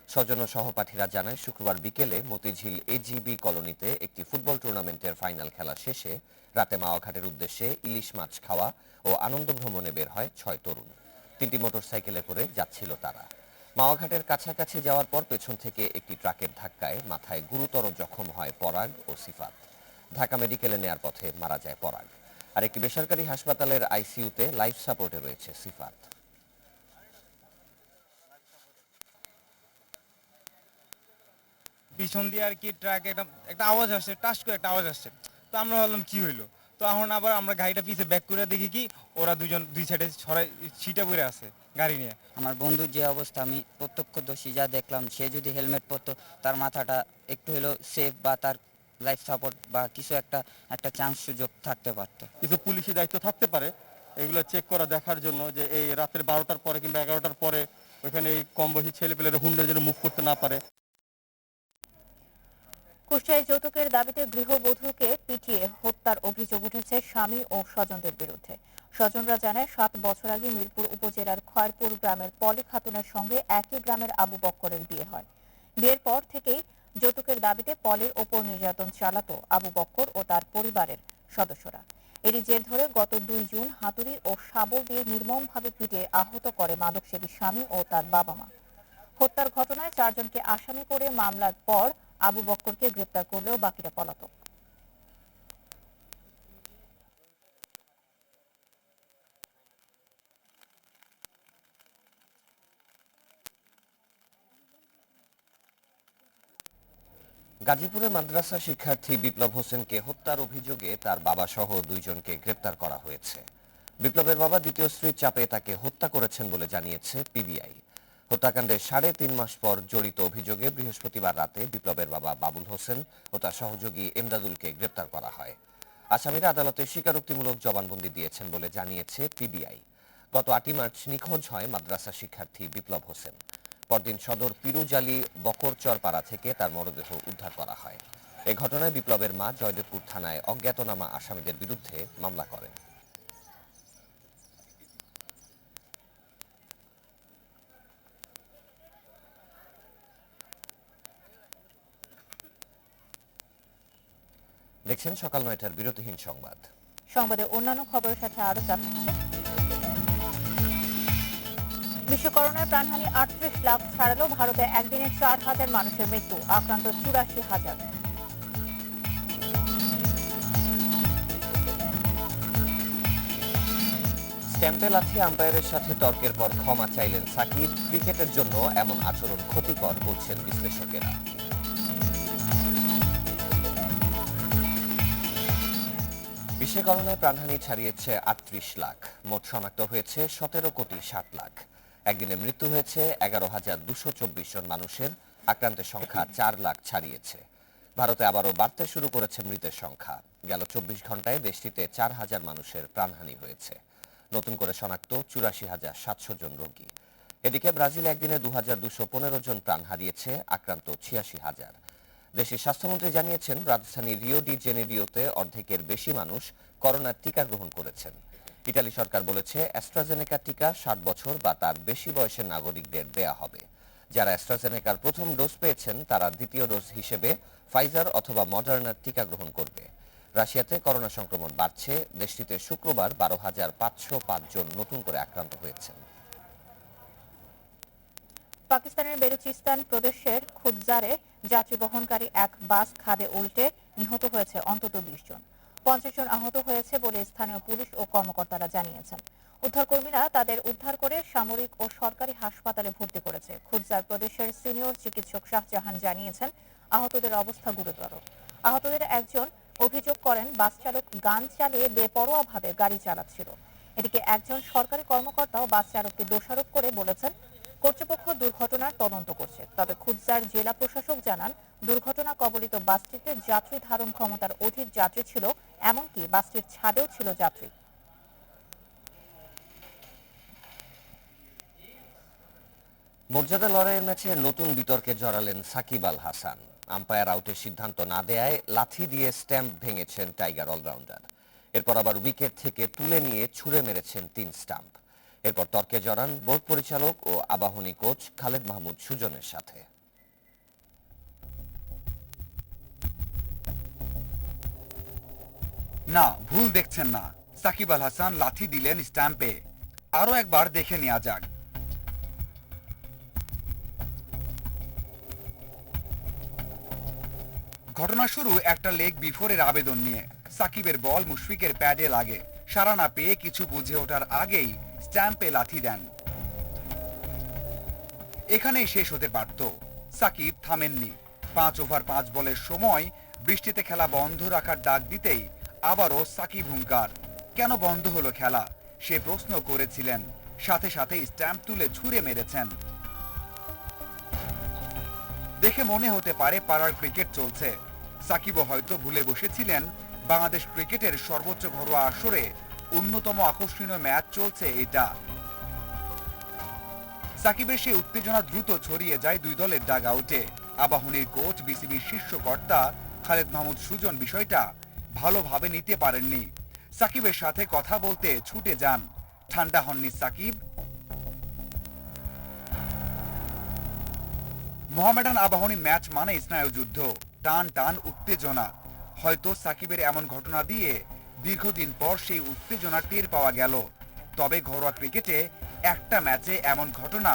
স্বজন ও সহপাঠীরা জানায়, শুক্রবার বিকেলে মতিঝিল এজিবি কলোনিতে একটি ফুটবল টুর্নামেন্টের ফাইনাল খেলা শেষে রাতে মাওয়া ঘাটের উদ্দেশ্যে ইলিশ মাছ খাওয়া ও আনন্দ ভ্রমণে বের হয় 6 তরুণ। 3টি মোটরসাইকেলে করে যাচ্ছিল তারা। মাওয়া ঘাটের কাছাকাছি যাওয়ার পর পেছন থেকে একটি ট্রাকের ধাক্কায় মাথায় গুরুতর জখম হয় পরাগ ও সিফাত। ঢাকা মেডিকেলে নেয়ার পথে মারা যায় পরাগ। আর একটি বেসরকারি হাসপাতালের আইসিইউতে লাইফ সাপোর্টে রয়েছে সিফাত। পিছন দিয়ে আর কি ট্রাক একটা আওয়াজ আসছে, টাস করে একটা আওয়াজ আসছে। তো আমরা ভাবলাম কি হইলো, তো এখন আবার আমরা গাড়িটা পিছে ব্যাক করে দেখি কি ওরা দুই সাইডে ছড়াই ছিটা পড়ে আছে গাড়ি নিয়ে। আমার বন্ধুর যে অবস্থা, আমি প্রত্যক্ষদর্শী যা দেখলাম, সে যদি হেলমেট পরতো তার মাথাটা একটু হলেও সেফ বা তার লাইফ সাপোর্ট বা কিছু একটা চান্স সুযোগ থাকতে পারতো। কিছু পুলিশি দায়িত্ব থাকতে পারে এগুলো চেক করা, দেখার জন্য যে এই রাতের 12টার পরে কিংবা 11টার পরে ওইখানে এই কম বয়সী ছেলেপেলেরা হুন্ডের জন্য মুভ করতে না পারে। কুষ্টিয়ায় যৌতুকের দাবিতে গৃহবধূকে পিটিয়ে হত্যার অভিযোগ উঠেছে স্বামী ও স্বজনদের বিরুদ্ধে। স্বজনরা জানায়, 7 বছর আগে মিরপুর উপজেলার খয়রপুর গ্রামের পলি খাতুনের সঙ্গে একই গ্রামের আবু বক্করের বিয়ে হয়। বিয়ের পর থেকেই যৌতুকের দাবিতে পলির ওপর নির্যাতন চালাতো আবু বক্কর ও তার পরিবারের সদস্যরা। এরই জের ধরে গত 2 জুন হাতুড়ি ও শাবল দিয়ে নির্মমভাবে পিটিয়ে আহত করে মাদকসেবী স্বামী ও তার বাবা মা। হত্যার ঘটনায় 4 জনকে আসামি করে মামলার পর আবু বক্করকে গ্রেপ্তার করলেও বাকিরা পলাতক। গাজীপুরে মাদ্রাসা শিক্ষার্থী বিপ্লব হোসেনকে হত্যার অভিযোগে তার বাবা সহ 2 জনকে গ্রেপ্তার করা হয়েছে। বিপ্লবের বাবা দ্বিতীয় স্ত্রীর চাপে তাকে হত্যা করেছেন বলে জানিয়েছে পিবিআই। হত্যাকাণ্ডের 3.5 মাস পর জড়িত অভিযোগে বৃহস্পতিবার রাতে বিপ্লবের বাবা বাবুল হোসেন ও তার সহযোগী এমদাদুলকে গ্রেপ্তার করা হয়। আসামিরা আদালতে স্বীকারোক্তিমূলক জবানবন্দি দিয়েছেন বলে জানিয়েছে পিবিআই। গত 8 মার্চ নিখোঁজ হয় মাদ্রাসা শিক্ষার্থী বিপ্লব হোসেন। পরদিন সদর পিরুজালি বকরচর পাড়া থেকে তার মরদেহ উদ্ধার করা হয়। এ ঘটনায় বিপ্লবের মা জয়দেবপুর থানায় অজ্ঞাতনামা আসামিদের বিরুদ্ধে মামলা করেন। দেখছেন সকাল 9টার বিরতিহীন সংবাদ। সংবাদে অন্যান্য খবরের সাথে আরো জানাচ্ছে বিশ্ব করোনায় প্রাণহানি 38 লাখ ছাড়ালো। ভারতে একদিনে 4,000 মানুষের মৃত্যু, আক্রান্ত 84,000। স্ট্যাম্পে লাথি আম্পায়ারের সাথে তর্কের পর ক্ষমা চাইলেন সাকিব। ক্রিকেটের জন্য এমন আচরণ ক্ষতিকর বলছেন বিশ্লেষকেরা। বিশ্বে করোনায় প্রাণহানি ছাড়িয়েছে 38 লাখ, মোট শনাক্ত হয়েছে 17,60,00,000 লাখ। একদিনে মৃত্যু হয়েছে 11,224 জন মানুষের, আক্রান্তের সংখ্যা 4 লাখ ছাড়িয়েছে। ভারতে আবারও বাড়তে শুরু করেছে মৃতের সংখ্যা। গেল 24 ঘন্টায় দেশটিতে 4,000 মানুষের প্রাণহানি হয়েছে। নতুন করে শনাক্ত 84,700 জন রোগী। এদিকে ব্রাজিলে একদিনে 2,215 জন প্রাণ হারিয়েছে, আক্রান্ত 86,000। দেশের স্বাস্থ্যমন্ত্রী জানিয়েছেন রাজধানী রিও ডি জেনেরিওতে অর্ধেকের বেশি মানুষ করোনার টিকা গ্রহণ করেছেন। ইতালি সরকার বলেছে অ্যাস্ট্রাজেনেকা টিকা 60 বছর বা তার বেশি বয়সের নাগরিকদের দেয়া হবে। যারা অ্যাস্ট্রাজেনেকার প্রথম ডোজ পেয়েছেন তারা দ্বিতীয় ডোজ হিসেবে ফাইজার অথবা মডার্নার টিকা গ্রহণ করবে। রাশিয়াতে করোনা সংক্রমণ বাড়ছে। দেশটিতে শুক্রবার 12,505 জন নতুন করে আক্রান্ত হয়েছেন। পাকিস্তানের বেলুচিস্তান প্রদেশের খুদজারে যাত্রী বহনকারী এক বাস খাদে উল্টে নিহত হয়েছে অন্তত 20 জন। 50 জন আহত হয়েছে বলে স্থানীয় পুলিশ ও কর্মকর্তারা জানিয়েছেন। উদ্ধারকর্মীরা তাদের উদ্ধার করে সামরিক ও সরকারি হাসপাতালে ভর্তি করেছে। খুদজার প্রদেশের সিনিয়র চিকিৎসক শাহজাহান জানিয়েছেন আহতদের অবস্থা গুরুতর। আহতদের একজন অভিযোগ করেন বাস চালক গান চালিয়ে বেপরোয়াভাবে গাড়ি চালাচ্ছিল। এদিকে একজন সরকারি কর্মকর্তাও বাস চালককে দোষারোপ করে বলেছেন কর্তৃপক্ষ দুর্ঘটনার তদন্ত করছে। তবে খুদজার জেলা প্রশাসক জানান দুর্ঘটনা কবলিত বাসটিতে যাত্রী ধারণ ক্ষমতার অধিক যাত্রী ছিল, এমনকি বাসটির ছাদেও ছিল যাত্রী। মর্যাদা লড়াইয়ের ম্যাচে নতুন বিতর্কে জড়ালেন সাকিব আল হাসান। আম্পায়ার আউটের সিদ্ধান্ত না দেয়ায় লাথি দিয়ে স্ট্যাম্প ভেঙেছেন টাইগার অলরাউন্ডার। এরপর আবার উইকেট থেকে তুলে নিয়ে ছুঁড়ে মেরেছেন 3 স্টাম্প। এরপর তর্কে জড়ান বোর্ড পরিচালক ও আবাহনী কোচ খালেদ মাহমুদ সুজনের সাথে। না, ভুল দেখছেন না। সাকিব আল হাসান লাথি দিলেন স্ট্যাম্পে। আরো একবার দেখে নেওয়া যাক। ঘটনা শুরু একটা লেগ বিফোরের আবেদন নিয়ে। সাকিবের বল মুশফিকের প্যাডে লাগে। সাড়া না পেয়ে কিছু বুঝে ওঠার আগেই স্ট্যাম্পে লাথি দেন। এখানেই শেষ হতে পারত। সাকিব থামেননি। 5 ওভার 5 বলের সময় বৃষ্টিতে খেলা বন্ধ রাখার ডাক দিতেই আবারও সাকিব হুঙ্কার। কেন বন্ধ হলো খেলা সে প্রশ্ন করেছিলেন। সাথে সাথে স্ট্যাম্প তুলে ছুঁড়ে মেরেছেন। দেখে মনে হতে পারে পাড়ার ক্রিকেট চলছে। সাকিবও হয়তো ভুলে বসেছিলেন বাংলাদেশ ক্রিকেটের সর্বোচ্চ ঘরোয়া আসরে অন্যতম আকর্ষণীয় ম্যাচ চলছে এটা। সাকিবের সেই উত্তেজনা দ্রুত ছড়িয়ে যায় দুই দলের ডাগ আউটে। আবাহনীর কোচ বিসিবির শীর্ষ কর্তা খালেদ মাহমুদ সুজন বিষয়টা ভালোভাবে নিতে পারেননি। সাকিবের সাথে কথা বলতে ছুটে যান। ঠান্ডা হননি সাকিব। মোহামেডান আবাহনী ম্যাচ মানে স্নায়ুযুদ্ধ, টান টান উত্তেজনা। হয়তো সাকিবের এমন ঘটনা দিয়ে দীর্ঘদিন পর সেই উত্তেজনা টের পাওয়া গেল। তবে ঘরোয়া ক্রিকেটে একটা ম্যাচে এমন ঘটনা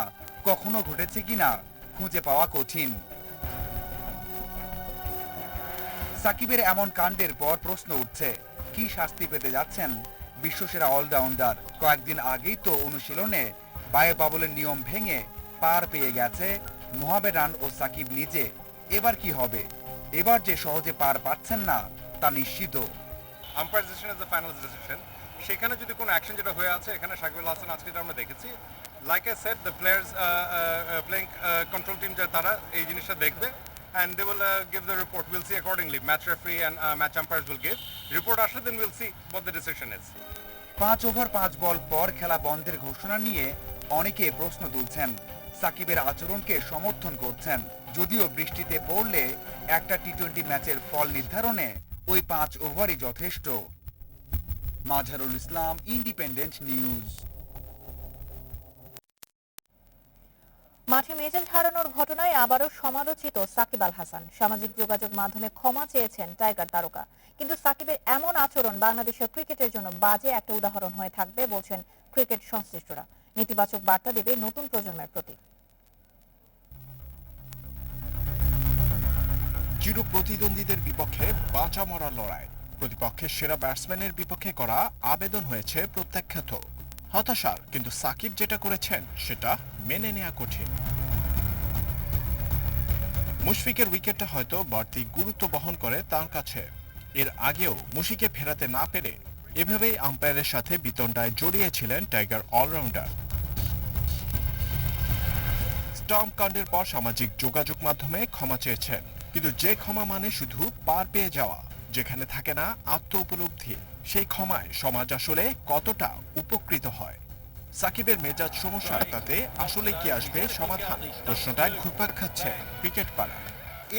কখনো ঘটেছে কিনা খুঁজে পাওয়া কঠিন। সাকিবের এমন কাণ্ডের পর প্রশ্ন উঠছে, কি শাস্তি পেতে যাচ্ছেন বিশ্বসেরা অলরাউন্ডার? কয়েকদিন আগেই তো অনুশীলনে বায়ু বাবলের নিয়ম ভেঙে পার পেয়ে গেছে মোহামেডান ও সাকিব নিজে। এবার কি হবে? এবার যে সহজে পার পাচ্ছেন না তা নিশ্চিত। Umpire decision is the final decision. সেখানে যদি কোনো অ্যাকশন যেটা হয়ে আছে, এখানে সাকিব আল হাসান আজকে আমরা দেখেছি Like I said, the players playing control team তারা এই জিনিসটা দেখবে and they will give the report. We'll see accordingly. Match referee and match umpires will give report আসলে, then we'll see what the decision is. 5 over 5 বল পর খেলা বন্ধের ঘোষণা নিয়ে অনেকে প্রশ্ন তুলছেন। সাকিবের আচরণকে সমর্থন করছেন, যদিও বৃষ্টিতে পড়লে একটা টি-20 ম্যাচের ফল নির্ধারণে ওই 5 ওভারই যথেষ্ট। Mazharul Islam, independent news. মাঠে মেজাজ হারানোর ঘটনায় আবারও সমালোচিত সাকিব আল হাসান। সামাজিক যোগাযোগ মাধ্যমে ক্ষমা চেয়েছেন টাইগার তারকা, কিন্তু সাকিবের এমন আচরণ বাংলাদেশের ক্রিকেটের জন্য বাজে একটা উদাহরণ হয়ে থাকবে বলছেন ক্রিকেট সংশ্লিষ্টরা। নেতিবাচক বার্তা দেবে নতুন প্রজন্মের প্রতি। চির প্রতিদ্বন্দ্বীদের বিপক্ষে বাঁচা মরার লড়াই, প্রতিপক্ষের সেরা ব্যাটসম্যানের বিপক্ষে করা আবেদন হয়েছে প্রত্যাখ্যাত, হতাশার। কিন্তু সাকিব যেটা করেছেন সেটা মেনে নেওয়া কঠিন। মুশফিকের উইকেটটা হয়তো বাড়তি গুরুত্ব বহন করে তার কাছে। এর আগেও মুশিকে ফেরাতে না পেরে এভাবেই আম্পায়ারের সাথে বিতণ্ডায় জড়িয়েছিলেন টাইগার অলরাউন্ডার। স্টাম্প কাণ্ডের পর সামাজিক যোগাযোগ মাধ্যমে ক্ষমা চেয়েছেন, কিন্তু যে ক্ষমা মানে শুধু পার পেয়ে যাওয়া, যেখানে থাকে না আত্ম উপলব্ধি। সেই ক্ষমায় সমাজ আসলে কতটা উপকৃত হয়? সাকিবের মেজাজ সমস্যা, তাতে আসলে কি আসবে সমাধান? প্রশ্নটা ঘুরপাক খাচ্ছে ক্রিকেট পাড়ায়।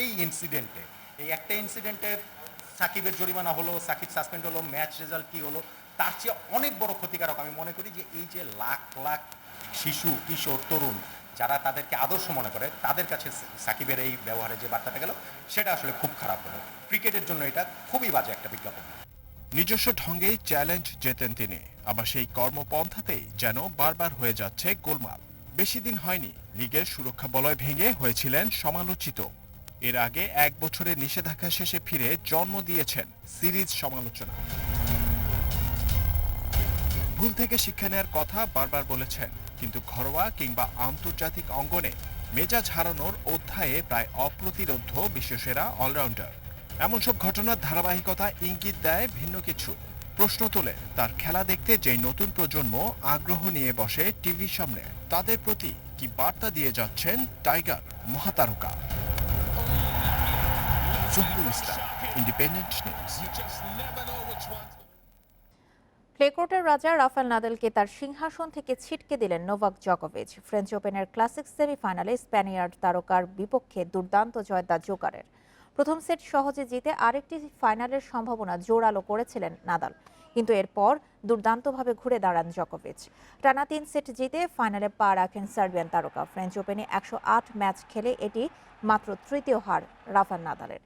এই ইনসিডেন্টে, এই একটা ইনসিডেন্টে সাকিবের জরিমানা হলো, সাকিব সাসপেন্ড হলো, ম্যাচ রেজাল্ট কি হলো, তার চেয়ে অনেক বড় ক্ষতিকারক আমি মনে করি যে এই যে লাখ লাখ শিশু, কিশোর, তরুণ যারা তাদেরকে আদর্শ মনে করে, তাদের কাছে সাকিবের এই ব্যবহারে যে বার্তাটা গেল, সেটা আসলে খুব খারাপ হলো। ক্রিকেটের জন্য এটা খুবই বাজে একটা বিজ্ঞাপন। নিজস্ব ঢঙ্গেই চ্যালেঞ্জ জেতেন তিনি, আবার সেই কর্মপন্থাতেই যেন বারবার হয়ে যাচ্ছে গোলমাল। বেশি দিন হয়নি লিগের সুরক্ষা বলয় ভেঙে হয়েছিলেন সমালোচিত। এর আগে 1 বছরের নিষেধাজ্ঞা শেষে ফিরে জন্ম দিয়েছেন সিরিজ সমালোচনা। ভুল থেকে শিক্ষা নেওয়ার কথা বারবার বলেছেন, কিন্তু ঘরোয়া কিংবা আন্তর্জাতিক অঙ্গনে মেজাজ হারানোর অধ্যায়ে প্রায় অপ্রতিরোধ্য বিশ্বসেরা অলরাউন্ডার। এমন সব ঘটনার ধারাবাহিকতা ইঙ্গিত দেয় ভিন্ন কিছু। প্রশ্ন তোলে তার খেলা দেখতে যেই নতুন প্রজন্ম আগ্রহ নিয়ে বসে টিভির সামনে, তাদের প্রতি কি বার্তা দিয়ে যাচ্ছেন টাইগার মহাতারকা? জহিরুল ইসলাম, ইন্ডিপেন্ডেন্ট নিউজ। ক্লেকোর্টের রাজা রাফাল নাদালকে তার সিংহাসন থেকে ছিটকে দিলেন নোভাক জকোভিচ। ফ্রেঞ্চ ওপেনের ক্লাসিক সেমিফাইনালে স্প্যানিয়ার্ড তারকার বিপক্ষে দুর্দান্ত জয় দ্য জোকারের। প্রথম সেট সহজে জিতে আরেকটি ফাইনালের সম্ভাবনা জোরালো করেছিলেন নাদাল, কিন্তু এরপর দুর্দান্তভাবে ঘুরে দাঁড়ান জকোভিচ। টানা 3 সেট জিতে ফাইনালে পা রাখেন সার্বিয়ান তারকা। ফ্রেঞ্চ ওপেনে 108 ম্যাচ খেলে এটি মাত্র তৃতীয় হার রাফাল নাদালের।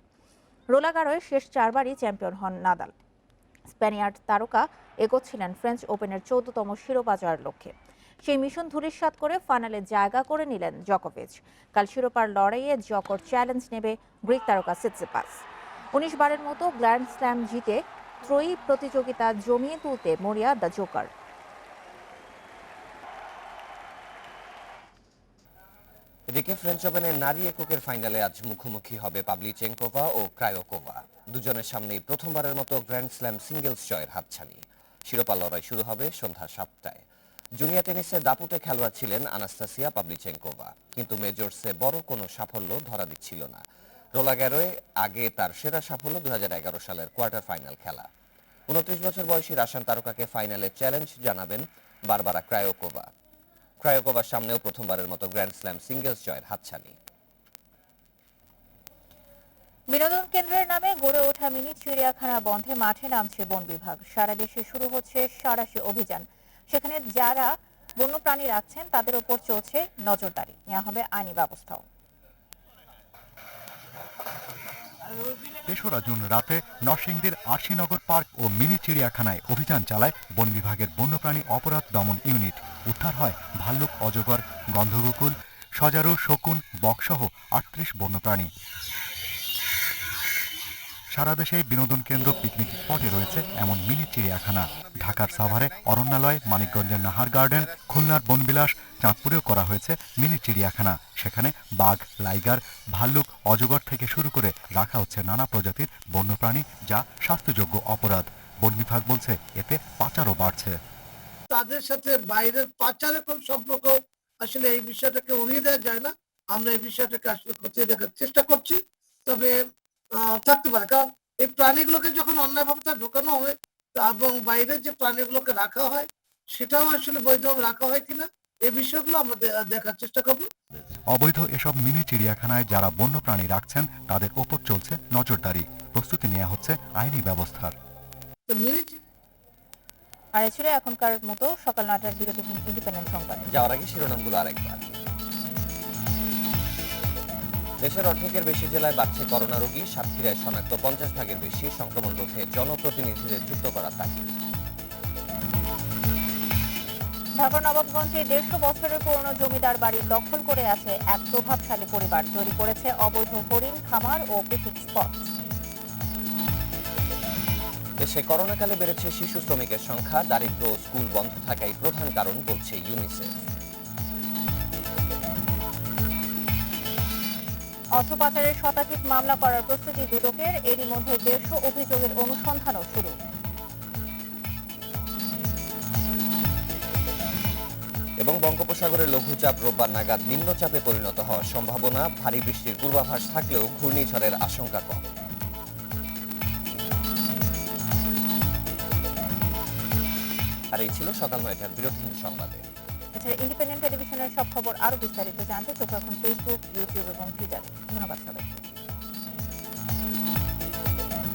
রোলাগারোয় শেষ 4বারই চ্যাম্পিয়ন হন নাদাল। স্প্যানিয়ার্ড তারকা এগোচ্ছিলেন ফ্রেঞ্চ ওপেনের 14তম শিরোপা জয়ের লক্ষ্যে। সেই মিশন ধূলিসাৎ করে ফাইনালে জায়গা করে নিলেন জকোভিচ। কাল শিরোপার লড়াইয়ে জকোর চ্যালেঞ্জ নেবে গ্রিক তারকা সিটসিপাস। 19 বারের মতো গ্র্যান্ড স্ল্যাম জিতে ত্রয়ী প্রতিযোগিতা জমিয়ে তুলতে মরিয়া দ্য জোকার। এদিকে ফ্রেঞ্চ ওপেনের নারী এককের ফাইনালে আজ মুখোমুখি হবে পাভলিচেঙ্কোভা ও ক্রায়োকোভা। দুজনের সামনেই প্রথমবারের মতো গ্র্যান্ড স্ল্যাম সিঙ্গেলস জয়ের হাতছানি। শিরোপা লড়াই শুরু হবে সন্ধ্যা 7টায়। জুনিয়র টেনিসে দাপুটে খেলোয়াড় ছিলেন আনাস্তাসিয়া পাভলিচেঙ্কোভা, কিন্তু মেজর্সে বড় কোনো সাফল্য ধরা দিচ্ছিল না। রোলাগারোয় আগে তার সেরা সাফল্য 2011 সালের কোয়ার্টার ফাইনাল খেলা। 29 বছর বয়সী রাশিয়ান তারকাকে ফাইনালে চ্যালেঞ্জ জানাবেন বারবারা ক্রায়োকোভা। ক্রায়োকোভার সামনেও প্রথমবারের মতো গ্র্যান্ড স্ল্যাম সিঙ্গেলস জয়ের হাতছানি। বিনোদন কেন্দ্রের নামে গড়ে ওঠা মিনি চিড়িয়াখানা বন্ধে মাঠে নামছে বন বিভাগ। সারা দেশে শুরু হচ্ছে সাঁড়াশি অভিযান। সেখানে যারা বন্যপ্রাণী রাখছেন তাদের উপর চলছে নজরদারি, নেওয়া হবে আইনি ব্যবস্থাও। 3রা জুন রাতে নরসিংদীর আরশিনগর পার্ক ও মিনি চিড়িয়াখানায় অভিযান চালায় বন বিভাগের বন্যপ্রাণী অপরাধ দমন ইউনিট। উদ্ধার হয় ভাল্লুক, অজগর, গন্ধগোকুল, সজারু, শকুন, বকসহ 38 বন্যপ্রাণী। সারা দেশে বিনোদন কেন্দ্র, পিকনিক স্পটে রয়েছে এমন মিনি চিড়িয়াখানা। ঢাকার সাভারে অরণ্যালয়, মানিকগঞ্জের নাহার গার্ডেন, খুলনার বনবিলাস, চাঁদপুরেও করা হয়েছে মিনি চিড়িয়াখানা। সেখানে বাঘ, লাইগার, ভাল্লুক, অজগর থেকে শুরু করে রাখা হচ্ছে নানা প্রজাতির বন্যপ্রাণী, যা শাস্তিযোগ্য অপরাধ। বন বিভাগ বলছে এতে পাচারও বাড়ছে। তাদের সাথে বাইরের পাচারের কোন সম্পর্ক আসলে এই বিষয়টাকে উড়িয়ে দেওয়া যায় না। আমরা এই বিষয়টাকে আসলে খতিয়ে দেখার চেষ্টা করছি, তবে থাকতে পারে, কারণ এই প্রাণীগুলোকে যখন অন্যায়ভাবে তা ঢোকানো হয় এবং বাইরের যে প্রাণীগুলোকে রাখা হয় সেটাও আসলে বৈধভাবে রাখা হয় কিনা এই বিষয়গুলো আমরা দেখার চেষ্টা করবো। অবৈধ এসব মিনি চিড়িয়াখানায় যারা বন্যপ্রাণী রাখছেন তাদের ওপর চলছে নজরদারি, প্রস্তুতি নেওয়া হচ্ছে আইনি ব্যবস্থার। আর ছিল এখনকার মতো সকাল 9টার বিরতি ইন্ডিপেন্ডেন্ট সংবাদ। যাওয়ার আগে শিরোনামগুলো আরেকবার। দেশের অর্ধেকের বেশি জেলায় বাড়ছে করোনা রোগী, সাতক্ষীরায় শনাক্ত 50 ভাগের বেশি, সংক্রমণ রোধে জনপ্রতিনিধিদের যুক্ত করার তাগিদ। ঢাকার নবাবগঞ্জে 150 বছরের পুরনো জমিদার বাড়ি দখল করে আছে এক প্রভাবশালী পরিবার, তৈরি করেছে অবৈধ হরিণ খামার ও পিকনিক স্পট। দেশে করোনাকালে বেড়েছে শিশু শ্রমিকের সংখ্যা, দারিদ্র্য ও স্কুল বন্ধ থাকাই প্রধান কারণ বলছে ইউনিসেফ। অর্থ পাচারের শতাধিক মামলা করার প্রস্তুতি দুদকের, এরই মধ্যে 150 অভিযোগের অনুসন্ধানও শুরু। এবং বঙ্গোপসাগরে লঘুচাপ রোববার নাগাদ নিম্নচাপে পরিণত হওয়ার সম্ভাবনা, ভারী বৃষ্টির পূর্বাভাস থাকলেও ঘূর্ণিঝড়ের আশঙ্কা কম। আর এই ছিল সকাল 9টার বিরতিহীন সংবাদে। এছাড়া ইন্ডিপেন্ডেন্ট টেলিভিশনের সব খবর আরো বিস্তারিত জানতে চোখ রাখুন ফেসবুক, ইউটিউব এবং টুইটারে। ধন্যবাদ সবাইকে।